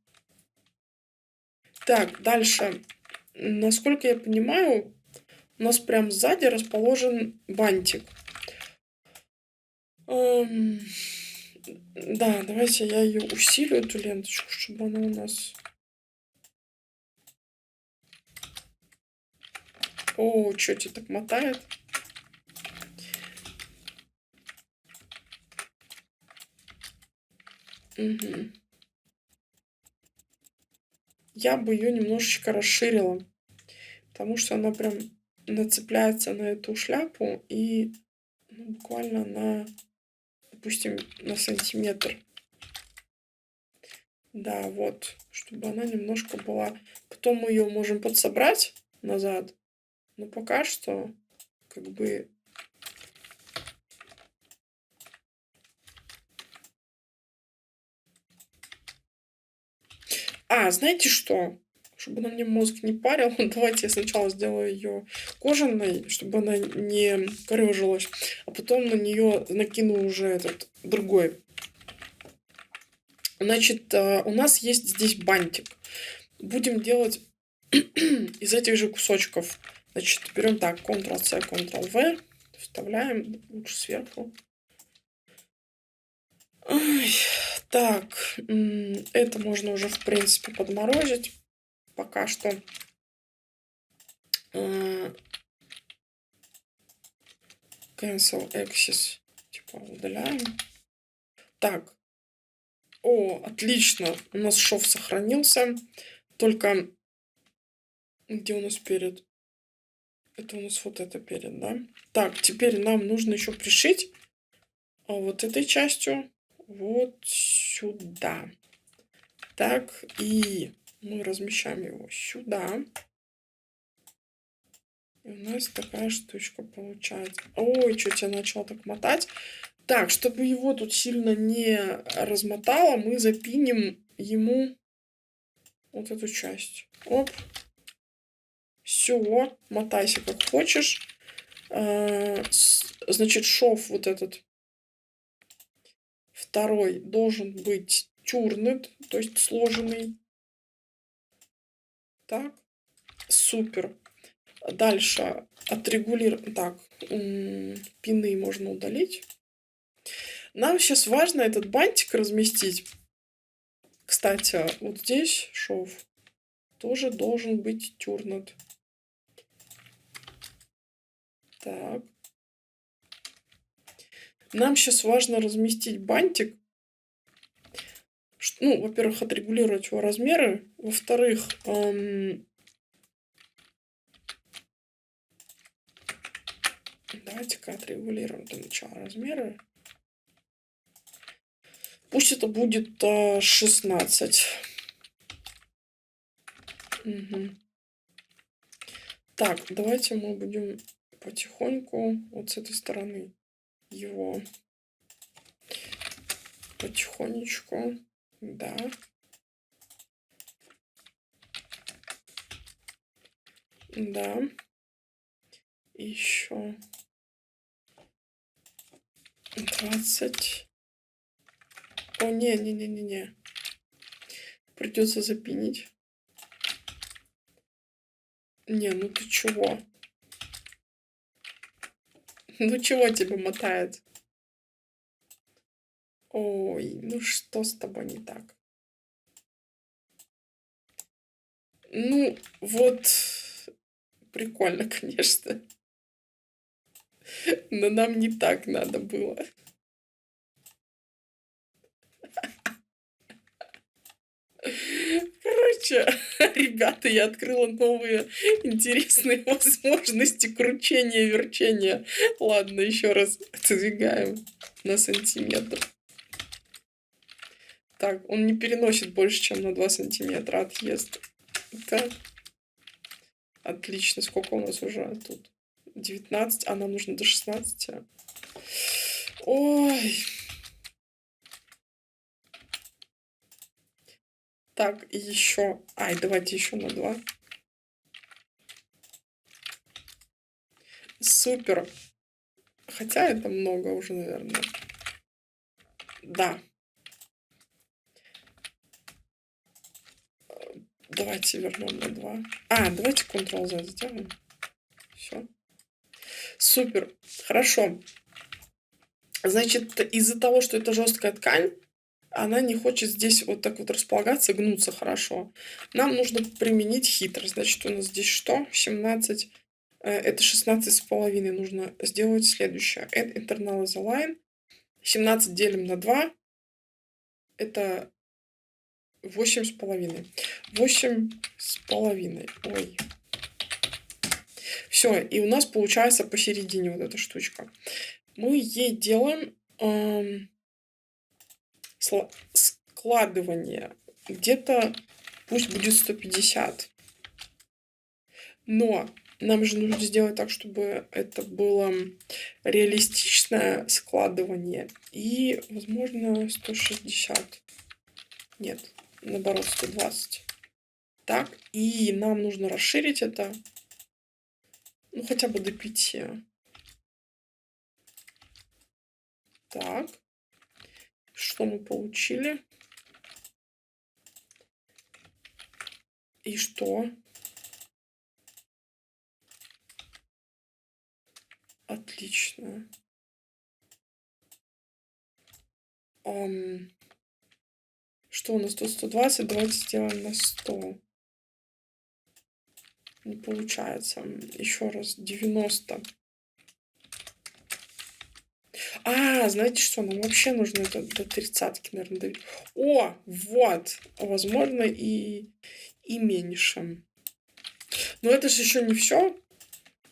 Так, дальше. Насколько я понимаю, у нас прям сзади расположен бантик. Да, давайте я ее усилю, эту ленточку, чтобы она у нас... О, что тебе так мотает? Угу. Я бы ее немножечко расширила, потому что она прям нацепляется на эту шляпу и буквально на, допустим, на сантиметр. Да, вот, чтобы она немножко была... Потом мы ее можем подсобрать назад, но пока что как бы... Знаете что? Чтобы она мне мозг не парил, давайте я сначала сделаю ее кожаной, чтобы она не корёжилась, а потом на нее накину уже этот другой. Значит, у нас есть здесь бантик. Будем делать из этих же кусочков. Значит, берем так, Ctrl-C, Ctrl-V, вставляем лучше сверху. Ой, так, это можно уже, в принципе, подморозить. Пока что. Cancel Axis. Типа удаляем. Так. О, отлично. У нас шов сохранился. Только где у нас перед? Это у нас вот это перед, да? Так, теперь нам нужно еще пришить вот этой частью вот сюда. Так, и мы размещаем его сюда. И у нас такая штучка получается. Ой, что тебя начало так мотать. Так, чтобы его тут сильно не размотало, мы запиним ему вот эту часть. Оп. Все, мотайся как хочешь. Значит, шов вот этот второй должен быть тюрнет, то есть сложенный. Так, супер. Дальше отрегулируем. Так, пины можно удалить. Нам сейчас важно этот бантик разместить. Кстати, вот здесь шов тоже должен быть тюрнет. Так. Нам сейчас важно разместить бантик. Ну, во-первых, отрегулировать его размеры. Во-вторых, давайте-ка отрегулируем для начала размеры. Пусть это будет 16. Угу. Так, давайте мы будем потихоньку вот с этой стороны его потихонечку, да. Да. Еще 20. О, не. придется запинить. Не, ну ты чего? Ну чего тебя мотает? Ой, ну что с тобой не так? Ну, вот, прикольно, конечно. Но нам не так надо было. Короче, ребята, я открыла новые интересные возможности кручения, верчения. Ладно, еще раз отодвигаем на сантиметр. Так, он не переносит больше, чем на 2 сантиметра отъезд. Так. Отлично. Сколько у нас уже тут? 19, а нам нужно до 16. Ой. Так, и еще. Ай, давайте еще на 2. Супер. Хотя это много уже, наверное. Да. Давайте вернем на 2. А, давайте Ctrl-Z сделаем. Все. Супер. Хорошо. Значит, из-за того, что это жесткая ткань, она не хочет здесь вот так вот располагаться, гнуться хорошо. Нам нужно применить хитрость. Значит, у нас здесь что? 17. Это 16,5. Нужно сделать следующее. Add internal as a line. 17 делим на 2. Это 8,5. 8,5. Ой. Все, и у нас получается посередине вот эта штучка. Мы ей делаем складывание. Где-то пусть будет 150. Но нам же нужно сделать так, чтобы это было реалистичное складывание. И, возможно, 160. Нет, наоборот, 120. Так, и нам нужно расширить это, ну, хотя бы до 5. Так, что мы получили? И что? Отлично. Что у нас тут 120? Давайте сделаем на 100. Не получается. Еще раз. 90. А, знаете что? Нам вообще нужно это до 30, наверное, давить. О, вот. Возможно, и меньше. Но это же еще не все.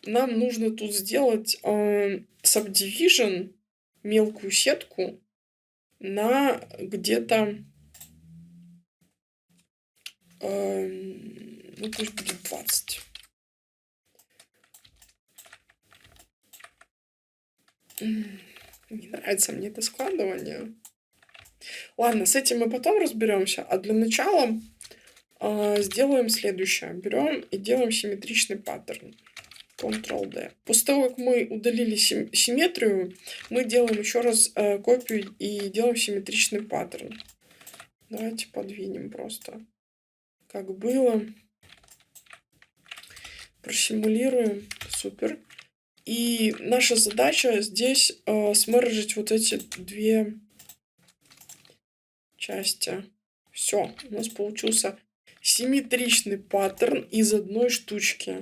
Нам нужно тут сделать subdivision, мелкую сетку, на где-то, ну пусть будет 20. Не нравится мне это складывание. Ладно, с этим мы потом разберемся. А для начала сделаем следующее. Берем и делаем симметричный паттерн. Ctrl-D. После того, как мы удалили симметрию, мы делаем еще раз копию и делаем симметричный паттерн. Давайте подвинем просто. Как было. Просимулируем. Супер. И наша задача здесь смержить вот эти 2 части. Все, у нас получился симметричный паттерн из одной штучки.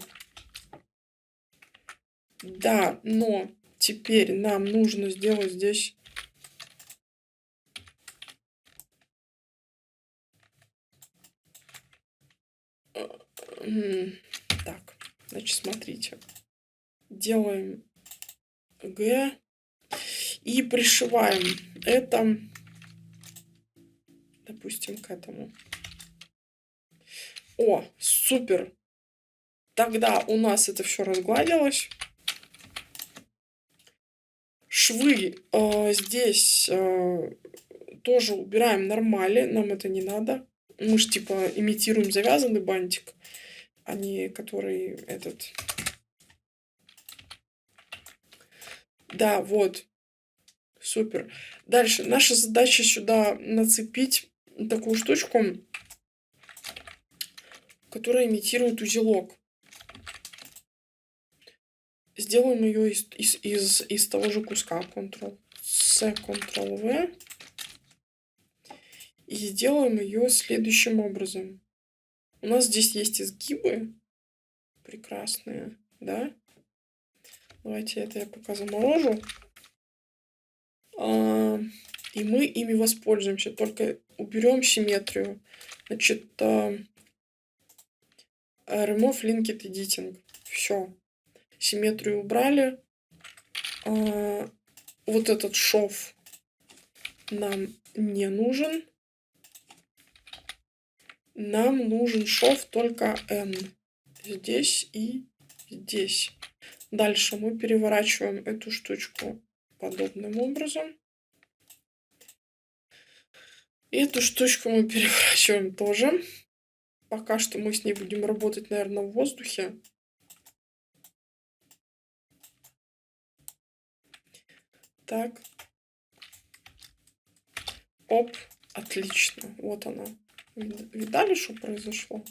Да, но теперь нам нужно сделать здесь так, значит, смотрите. Делаем Г и пришиваем это, допустим, к этому. О, супер! Тогда у нас это все разгладилось. Швы здесь тоже убираем нормали, нам это не надо. Мы же типа имитируем завязанный бантик, а не который этот. Да, вот. Супер. Дальше. Наша задача сюда нацепить такую штучку. которая имитирует узелок. Сделаем ее из того же куска. Ctrl-C, Ctrl-V. И сделаем ее следующим образом. У нас здесь есть изгибы прекрасные, да? Давайте это я пока заморожу. И мы ими воспользуемся. Только уберем симметрию. Значит, Remove Linked Editing. Все. Симметрию убрали. Вот этот шов нам не нужен. Нам нужен шов только N. Здесь и здесь. Дальше мы переворачиваем эту штучку подобным образом. Эту штучку мы переворачиваем тоже. Пока что мы с ней будем работать, наверное, в воздухе. Так. Оп. Отлично. Вот она. Видали, что произошло?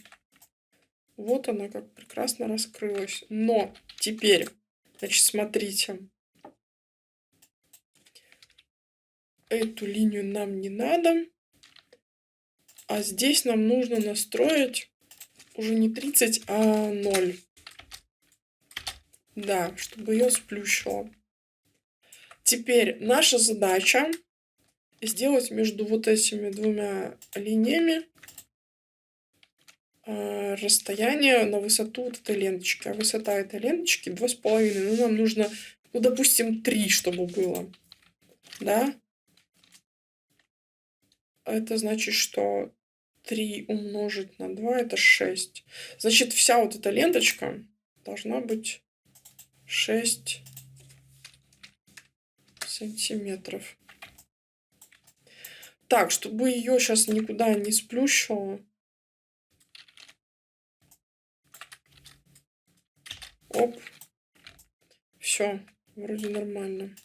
Вот она как прекрасно раскрылась. Но теперь, значит, смотрите. Эту линию нам не надо. А здесь нам нужно настроить уже не 30, а 0. Да, чтобы ее сплющило. Теперь наша задача сделать между вот этими двумя линиями расстояние на высоту вот этой ленточки. А высота этой ленточки 2,5. Ну, нам нужно, ну, допустим, 3, чтобы было. Да? Это значит, что 3 умножить на 2 это 6. Значит, вся вот эта ленточка должна быть 6 сантиметров. Так, чтобы ее сейчас никуда не сплющило. Оп. Все, вроде нормально.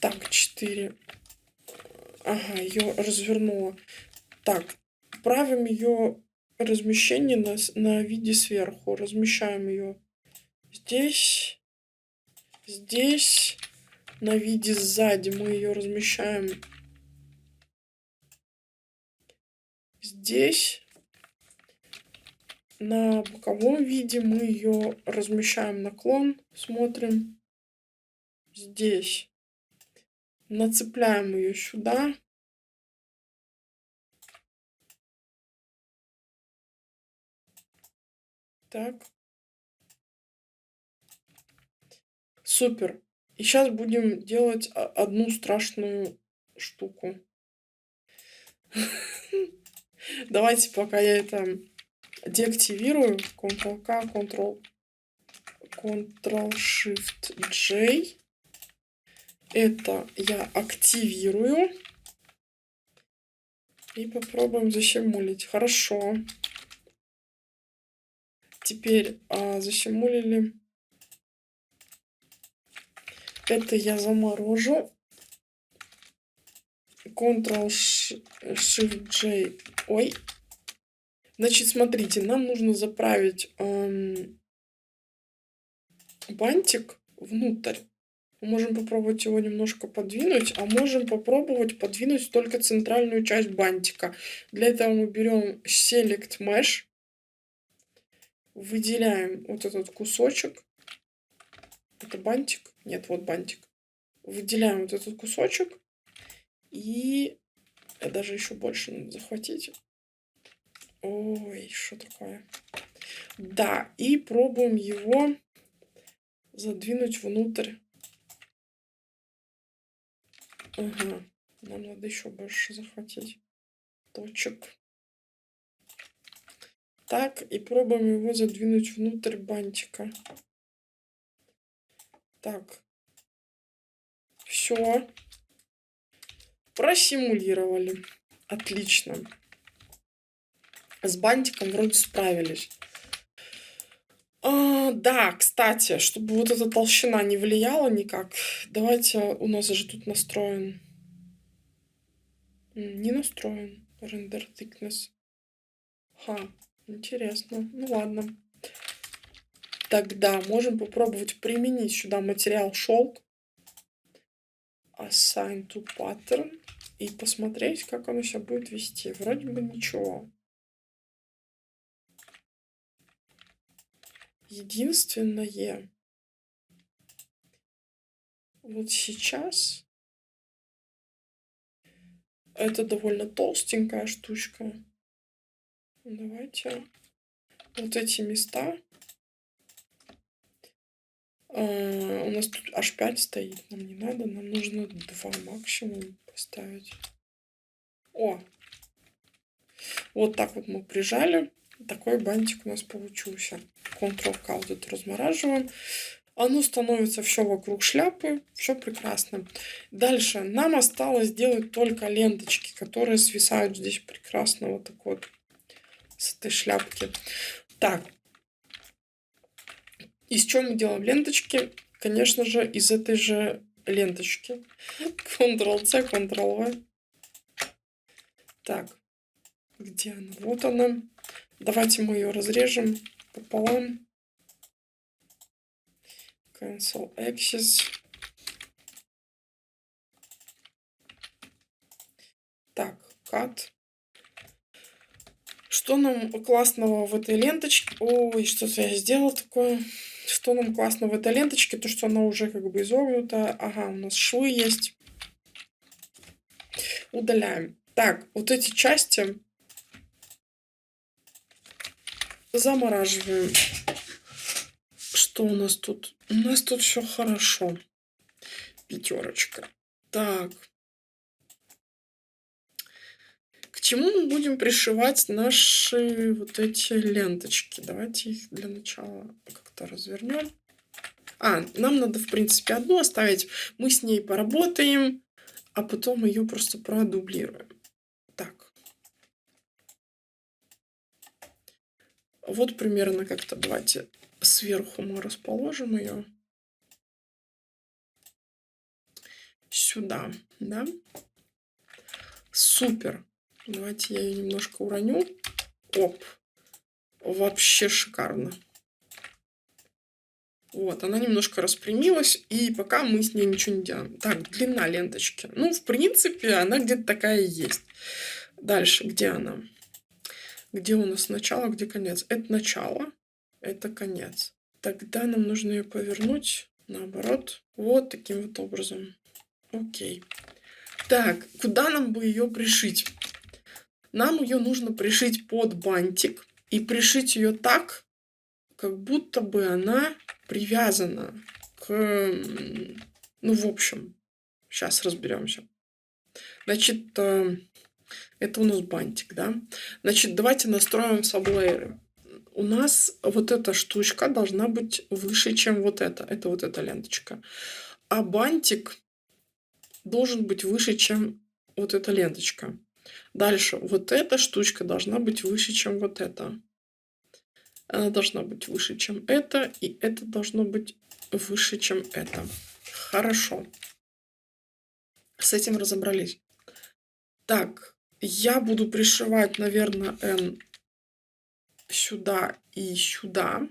Так, 4. Ага, ее развернула. Так, правим ее размещение на виде сверху. Размещаем ее здесь. Здесь. На виде сзади мы ее размещаем здесь. На боковом виде мы ее размещаем наклон. Смотрим. Здесь. Нацепляем ее сюда. Так. Супер. И сейчас будем делать одну страшную штуку. Давайте, пока я это деактивирую. Ctrl-K, Ctrl-Shift-J. Это я активирую. И попробуем защемулить. Хорошо. Теперь защемулили. Это я заморожу. Ctrl-Shift-J. Ой. Значит, смотрите, нам нужно заправить бантик внутрь. Мы можем попробовать его немножко подвинуть, а можем попробовать подвинуть только центральную часть бантика. Для этого мы берем Select Mesh, выделяем вот этот кусочек. Это бантик? Нет, вот бантик. Выделяем вот этот кусочек. И даже еще больше надо захватить. Ой, что такое? Да, и пробуем его задвинуть внутрь. Ага, нам надо еще больше захватить точек. Так, и пробуем его задвинуть внутрь бантика. Так. Все. Просимулировали. Отлично. С бантиком вроде справились. Да, кстати, чтобы вот эта толщина не влияла никак, давайте, у нас же тут настроен Не настроен. Render thickness. Ха, интересно. Ну ладно. Тогда можем попробовать применить сюда материал шелк. Assign to pattern. И посмотреть, как оно себя будет вести. Вроде бы ничего. Единственное, вот сейчас это довольно толстенькая штучка. Давайте вот эти места. У нас тут аж 5 стоит. Нам не надо. Нам нужно 2 максимум поставить. О! Вот так вот мы прижали. Такой бантик у нас получился. Ctrl-K вот это размораживаем. Оно становится все вокруг шляпы. Все прекрасно. Дальше нам осталось сделать только ленточки, которые свисают здесь прекрасно. Вот так вот. С этой шляпки. Так. Из чего мы делаем ленточки? Конечно же, из этой же ленточки. Ctrl-C, Ctrl-V. Так. Где она? Вот она. Давайте мы ее разрежем пополам. Cancel Axis. Так, Cut. Что нам классного в этой ленточке? Ой, что-то я сделала такое. Что нам классно в этой ленточке? То, что она уже как бы изогнута. Ага, у нас швы есть. Удаляем. Так, вот эти части замораживаем. Что у нас тут? У нас тут все хорошо. 5. Так. К чему мы будем пришивать наши вот эти ленточки? Давайте их для начала как-то развернем. Нам надо, в принципе, одну оставить. Мы с ней поработаем, а потом ее просто продублируем. Так. Вот примерно как-то давайте сверху мы расположим ее. Сюда, да? Супер. Давайте я ее немножко уроню. Оп. Вообще шикарно. Вот, она немножко распрямилась, и пока мы с ней ничего не делаем. Так, длина ленточки. Ну, в принципе, она где-то такая и есть. Дальше, где она? Где у нас начало, где конец? Это начало, это конец. Тогда нам нужно ее повернуть наоборот. Вот таким вот образом. Окей. Так, куда нам бы ее пришить? Нам ее нужно пришить под бантик. И пришить ее так, как будто бы она привязана к... Ну, в общем, сейчас разберемся. Значит, это у нас бантик, да? Значит, давайте настроим саблееры. У нас вот эта штучка должна быть выше, чем вот это. Это вот эта ленточка. А бантик должен быть выше, чем вот эта ленточка. Дальше. Вот эта штучка должна быть выше, чем вот это. Она должна быть выше, чем это. И это должно быть выше, чем это. Хорошо. С этим разобрались. Так. Я буду пришивать, наверное, N сюда и сюда.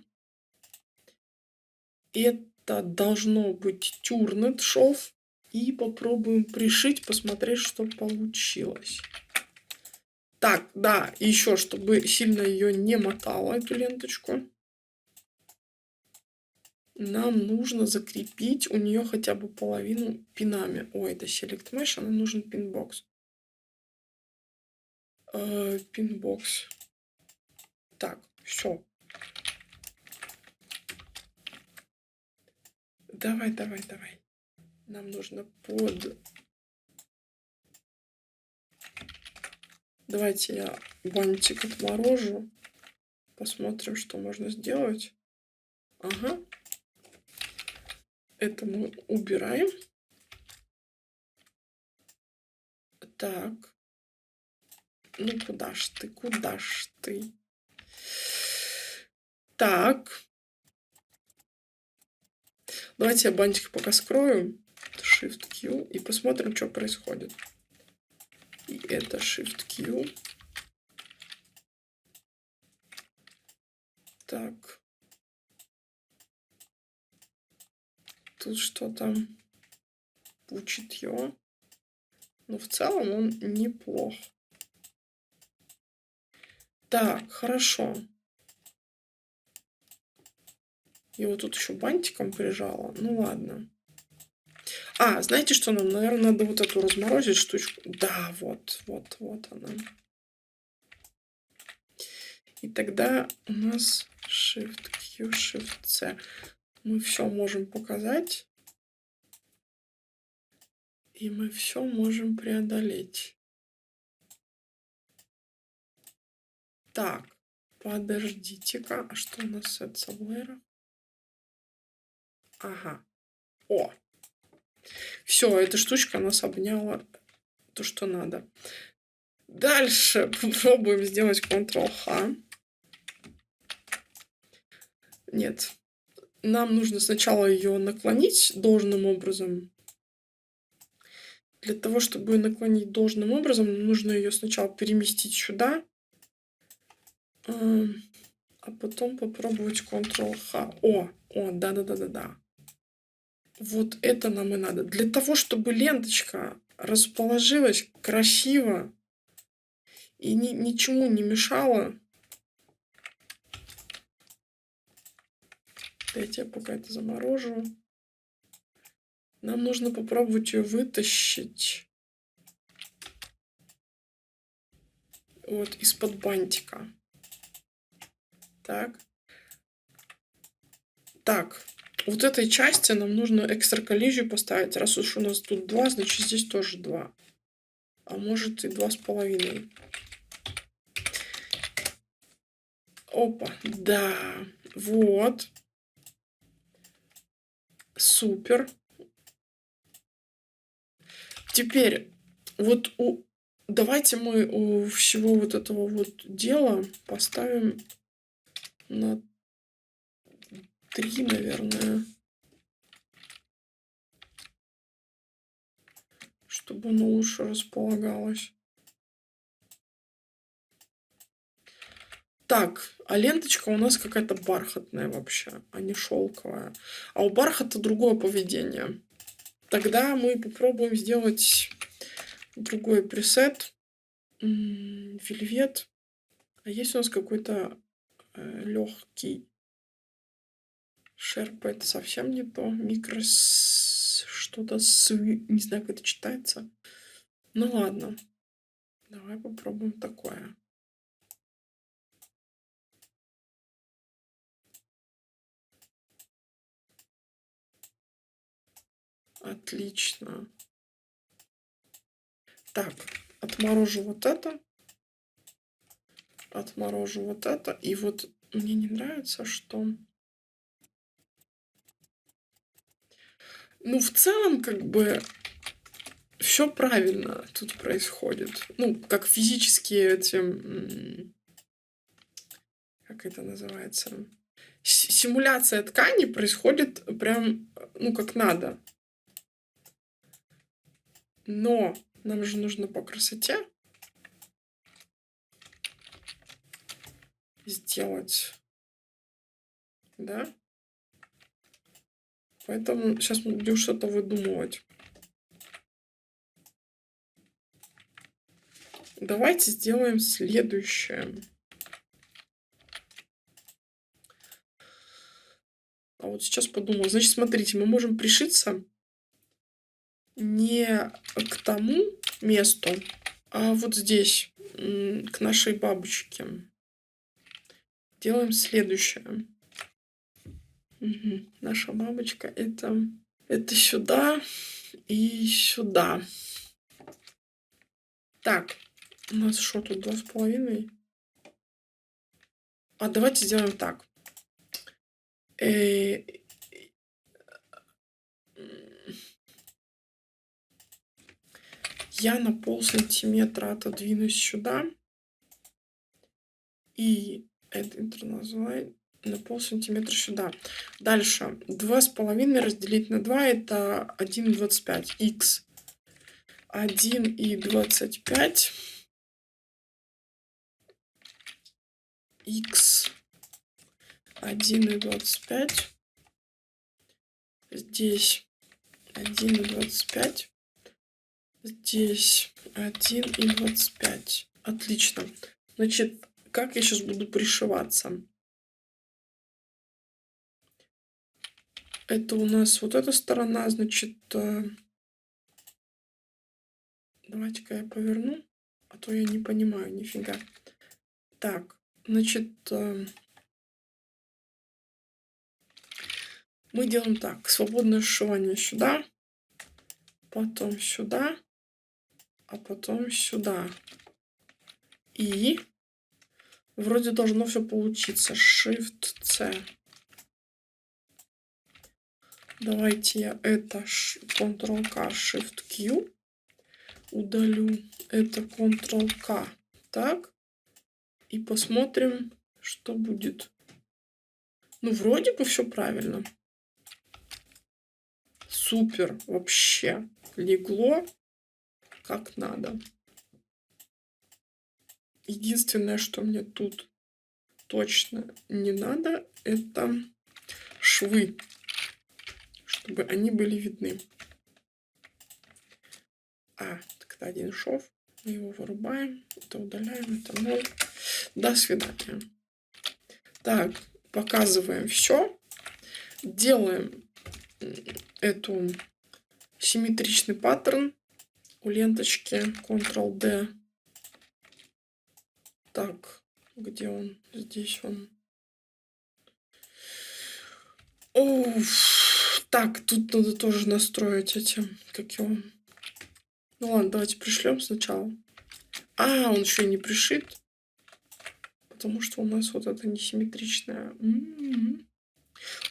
Это должно быть тюрнет шов. И попробуем пришить, посмотреть, что получилось. Так, да, еще, чтобы сильно ее не мотало, эту ленточку, нам нужно закрепить у нее хотя бы половину пинами. Ой, это Select Mesh, нам нужен пинбокс. Пинбокс. Так, все. Давай. Нам нужно под... Давайте я бантик отморожу. Посмотрим, что можно сделать. Ага. Это мы убираем. Так. Ну, куда ж ты? Так. Давайте я бантик пока скрою. Shift-Q и посмотрим, что происходит. И это Shift-Q. Так. Тут что-то чутье. Но в целом он неплох. Так, хорошо. Его тут еще бантиком прижало. Ну ладно. А, знаете что нам? Наверное, надо вот эту разморозить штучку. Да, вот она. И тогда у нас Shift-Q, Shift-C. Мы все можем показать. И мы все можем преодолеть. Так, подождите-ка. А что у нас с Sublayer? Ага. О! Все, эта штучка нас обняла то, что надо. Дальше попробуем сделать Ctrl-H. Нет. Нам нужно сначала ее наклонить должным образом. Для того, чтобы ее наклонить должным образом, нужно ее сначала переместить сюда. А потом попробовать Ctrl-H. О, да. Вот это нам и надо. Для того, чтобы ленточка расположилась красиво и ничему не мешала. Дайте я пока это заморожу. Нам нужно попробовать ее вытащить. Вот из-под бантика. Так. Так. Вот этой части нам нужно экстра коллизию поставить. Раз уж у нас тут 2, значит здесь тоже 2. А может и 2,5. Опа. Да. Вот. Супер. Теперь вот давайте мы у всего вот этого вот дела поставим на 3, наверное. Чтобы оно лучше располагалось. Так, а ленточка у нас какая-то бархатная вообще, а не шелковая. А у бархата другое поведение. Тогда мы попробуем сделать другой пресет. Вельвет. А есть у нас какой-то легкий шерп? Это совсем не то. Что-то не знаю, как это читается. Ну ладно. Давай попробуем такое. Отлично. Так, отморожу вот это. Отморожу вот это. И вот мне не нравится, что... Ну, в целом, как бы, все правильно тут происходит. Ну, как физически эти... Как это называется? Симуляция ткани происходит прям, ну, как надо. Но нам же нужно по красоте сделать, да? Поэтому сейчас мы будем что-то выдумывать. Давайте сделаем следующее. А вот сейчас подумала. Значит, смотрите, мы можем пришиться не к тому месту, а вот здесь, к нашей бабочке. Делаем следующее. Угу. Наша бабочка это сюда и сюда. Так, у нас что тут 2,5? А давайте сделаем так. Я на 0,5 отодвинусь сюда. И это интерназывай на 0,5 сюда. Дальше. 2,5 разделить на 2 это 1,25. Х. 1,25 х 1,25. Здесь 1,25. Здесь 1,25. Отлично. Значит, как я сейчас буду пришиваться? Это у нас вот эта сторона, значит, давайте-ка я поверну, а то я не понимаю нифига. Так, значит, мы делаем так. Свободное сшивание сюда, потом сюда, а потом сюда. И вроде должно все получиться. Shift-C. Давайте я это Ctrl-K, Shift-Q удалю. Это Ctrl-K. Так. И посмотрим, что будет. Ну, вроде бы все правильно. Супер. Вообще. Легло как надо. Единственное, что мне тут точно не надо, это швы, чтобы они были видны. Тогда один шов. Мы его вырубаем. Это удаляем. Это 0. До свидания. Так, показываем все. Делаем эту симметричный паттерн у ленточки. Ctrl-D. Так, где он? Здесь он. Так, тут надо тоже настроить эти, как его. Ну ладно, давайте пришлем сначала. Он еще и не пришит. Потому что у нас вот это несимметричное.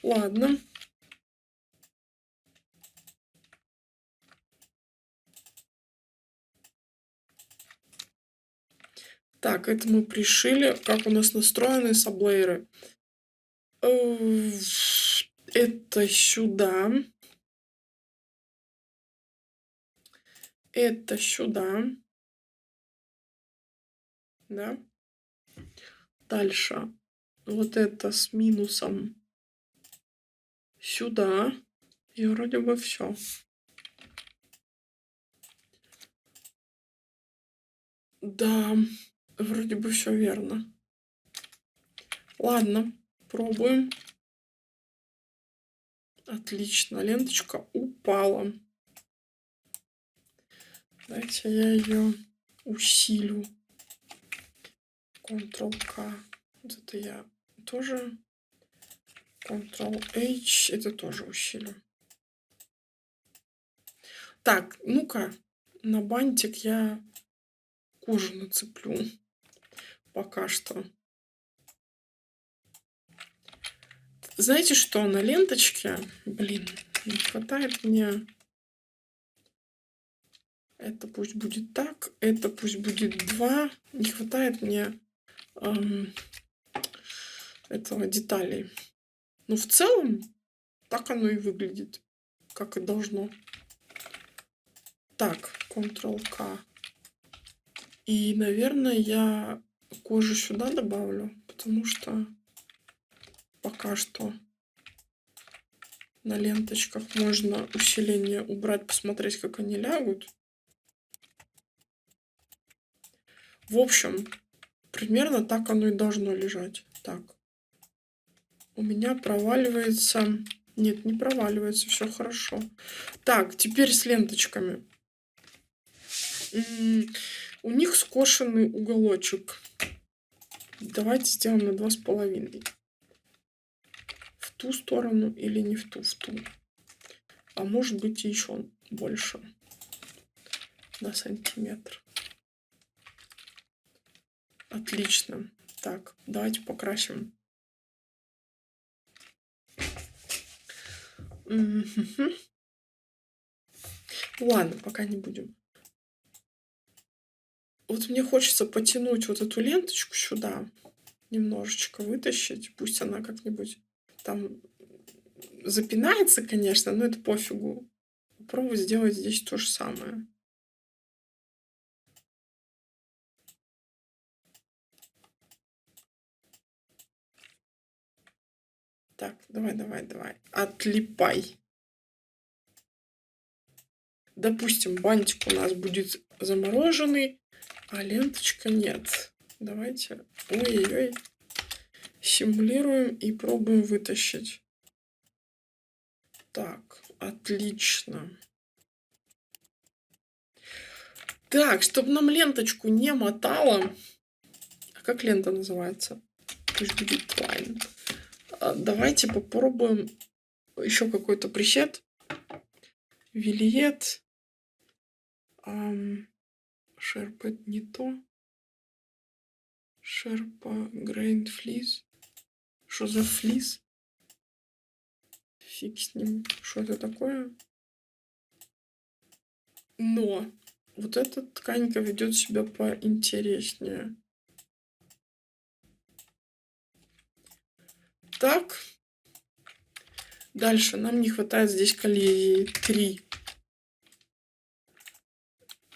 Ладно. Так, это мы пришили. Как у нас настроены саблейры? Это сюда. Это сюда. Да. Дальше. Вот это с минусом сюда. И вроде бы все. Да, вроде бы все верно. Ладно, пробуем. Отлично, ленточка упала. Давайте я ее усилю. Ctrl-K. Вот это я тоже. Ctrl-H. Это тоже усилю. Так, ну-ка, на бантик я кожу нацеплю. Пока что. Знаете что, на ленточке, блин, не хватает мне. Это пусть будет так, это пусть будет 2. Не хватает мне этого деталей. Но в целом так оно и выглядит, как и должно. Так, Ctrl-K. И, наверное, я кожу сюда добавлю, потому что пока что на ленточках можно усиление убрать, посмотреть, как они лягут. В общем, примерно так оно и должно лежать. Так. У меня проваливается. Нет, не проваливается, все хорошо. Так, теперь с ленточками. У них скошенный уголочек. Давайте сделаем на 2,5. В ту сторону или не в ту, в ту. А может быть еще больше. На сантиметр. Отлично. Так, давайте покрасим. Ладно, пока не будем. Вот мне хочется потянуть вот эту ленточку сюда. Немножечко вытащить. Пусть она как-нибудь там запинается, конечно, но это пофигу. Попробую сделать здесь то же самое. Так, давай. Отлипай. Допустим, бантик у нас будет замороженный, а ленточка нет. Давайте, ой-ой-ой, симулируем и пробуем вытащить. Так, отлично. Так, чтобы нам ленточку не мотало. А как лента называется? Пусть будет twine. Давайте попробуем еще какой-то пресет. Вильет. Шерпет не то. Шерпа Грейнд Флис. Что за флис? Фиг с ним. Что это такое? Но вот эта тканька ведет себя поинтереснее. Так. Дальше нам не хватает здесь коллизии 3.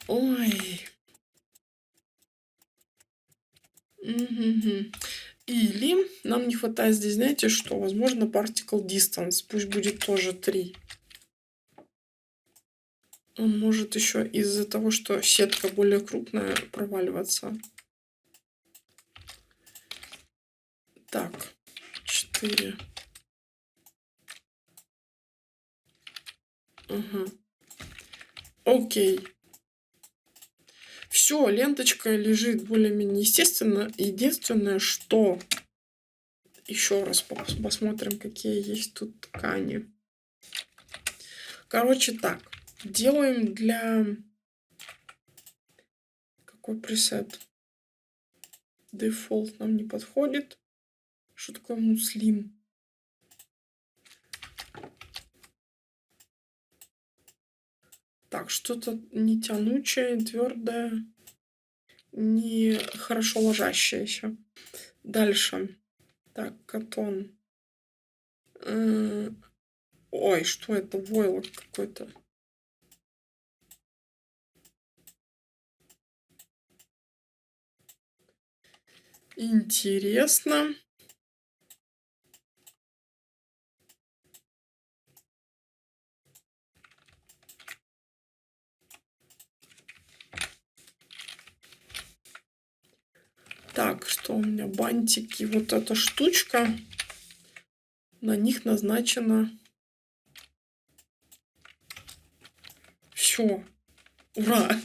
Ой. Угу. Или нам не хватает здесь, знаете что? Возможно, particle distance. Пусть будет тоже 3. Он может еще из-за того, что сетка более крупная, проваливаться. Так, 4. Ага. Окей. Все, ленточка лежит более-менее естественно. Единственное, что... Еще раз посмотрим, какие есть тут ткани. Короче, так. Делаем для... Какой пресет? Дефолт нам не подходит. Что такое муслин? Так, что-то не тянучее, твердое, не хорошо ложащееся. Дальше. Так, катон. Ой, что это? Войлок какой-то. Интересно. Так, что у меня? Бантики. Вот эта штучка. На них назначено... Все. Ура!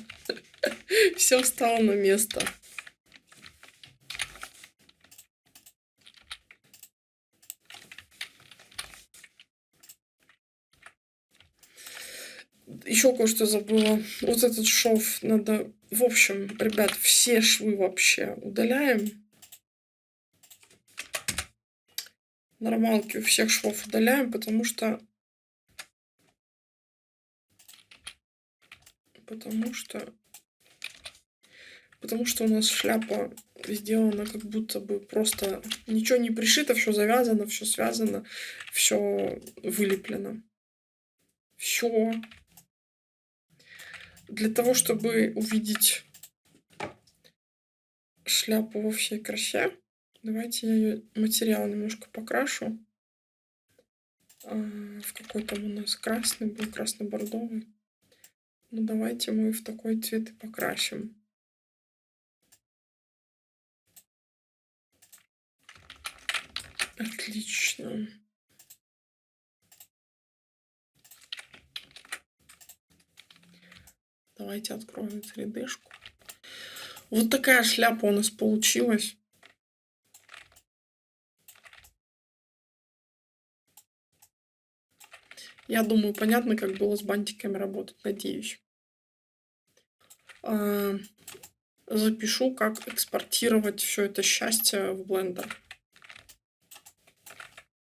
Все стало на место. Еще кое-что забыла. Вот этот шов надо... В общем, ребят, все швы вообще удаляем. Нормалки у всех швов удаляем, потому что у нас шляпа сделана как будто бы просто ничего не пришито, все завязано, все связано, все вылеплено. Все. Для того, чтобы увидеть шляпу во всей красе, давайте я ее материал немножко покрашу. В какой там у нас красный был, красно-бордовый. Ну, давайте мы в такой цвет и покрасим. Отлично. Давайте откроем 3D-шку. Вот такая шляпа у нас получилась. Я думаю, понятно, как было с бантиками работать, надеюсь. Запишу, как экспортировать все это счастье в Blender.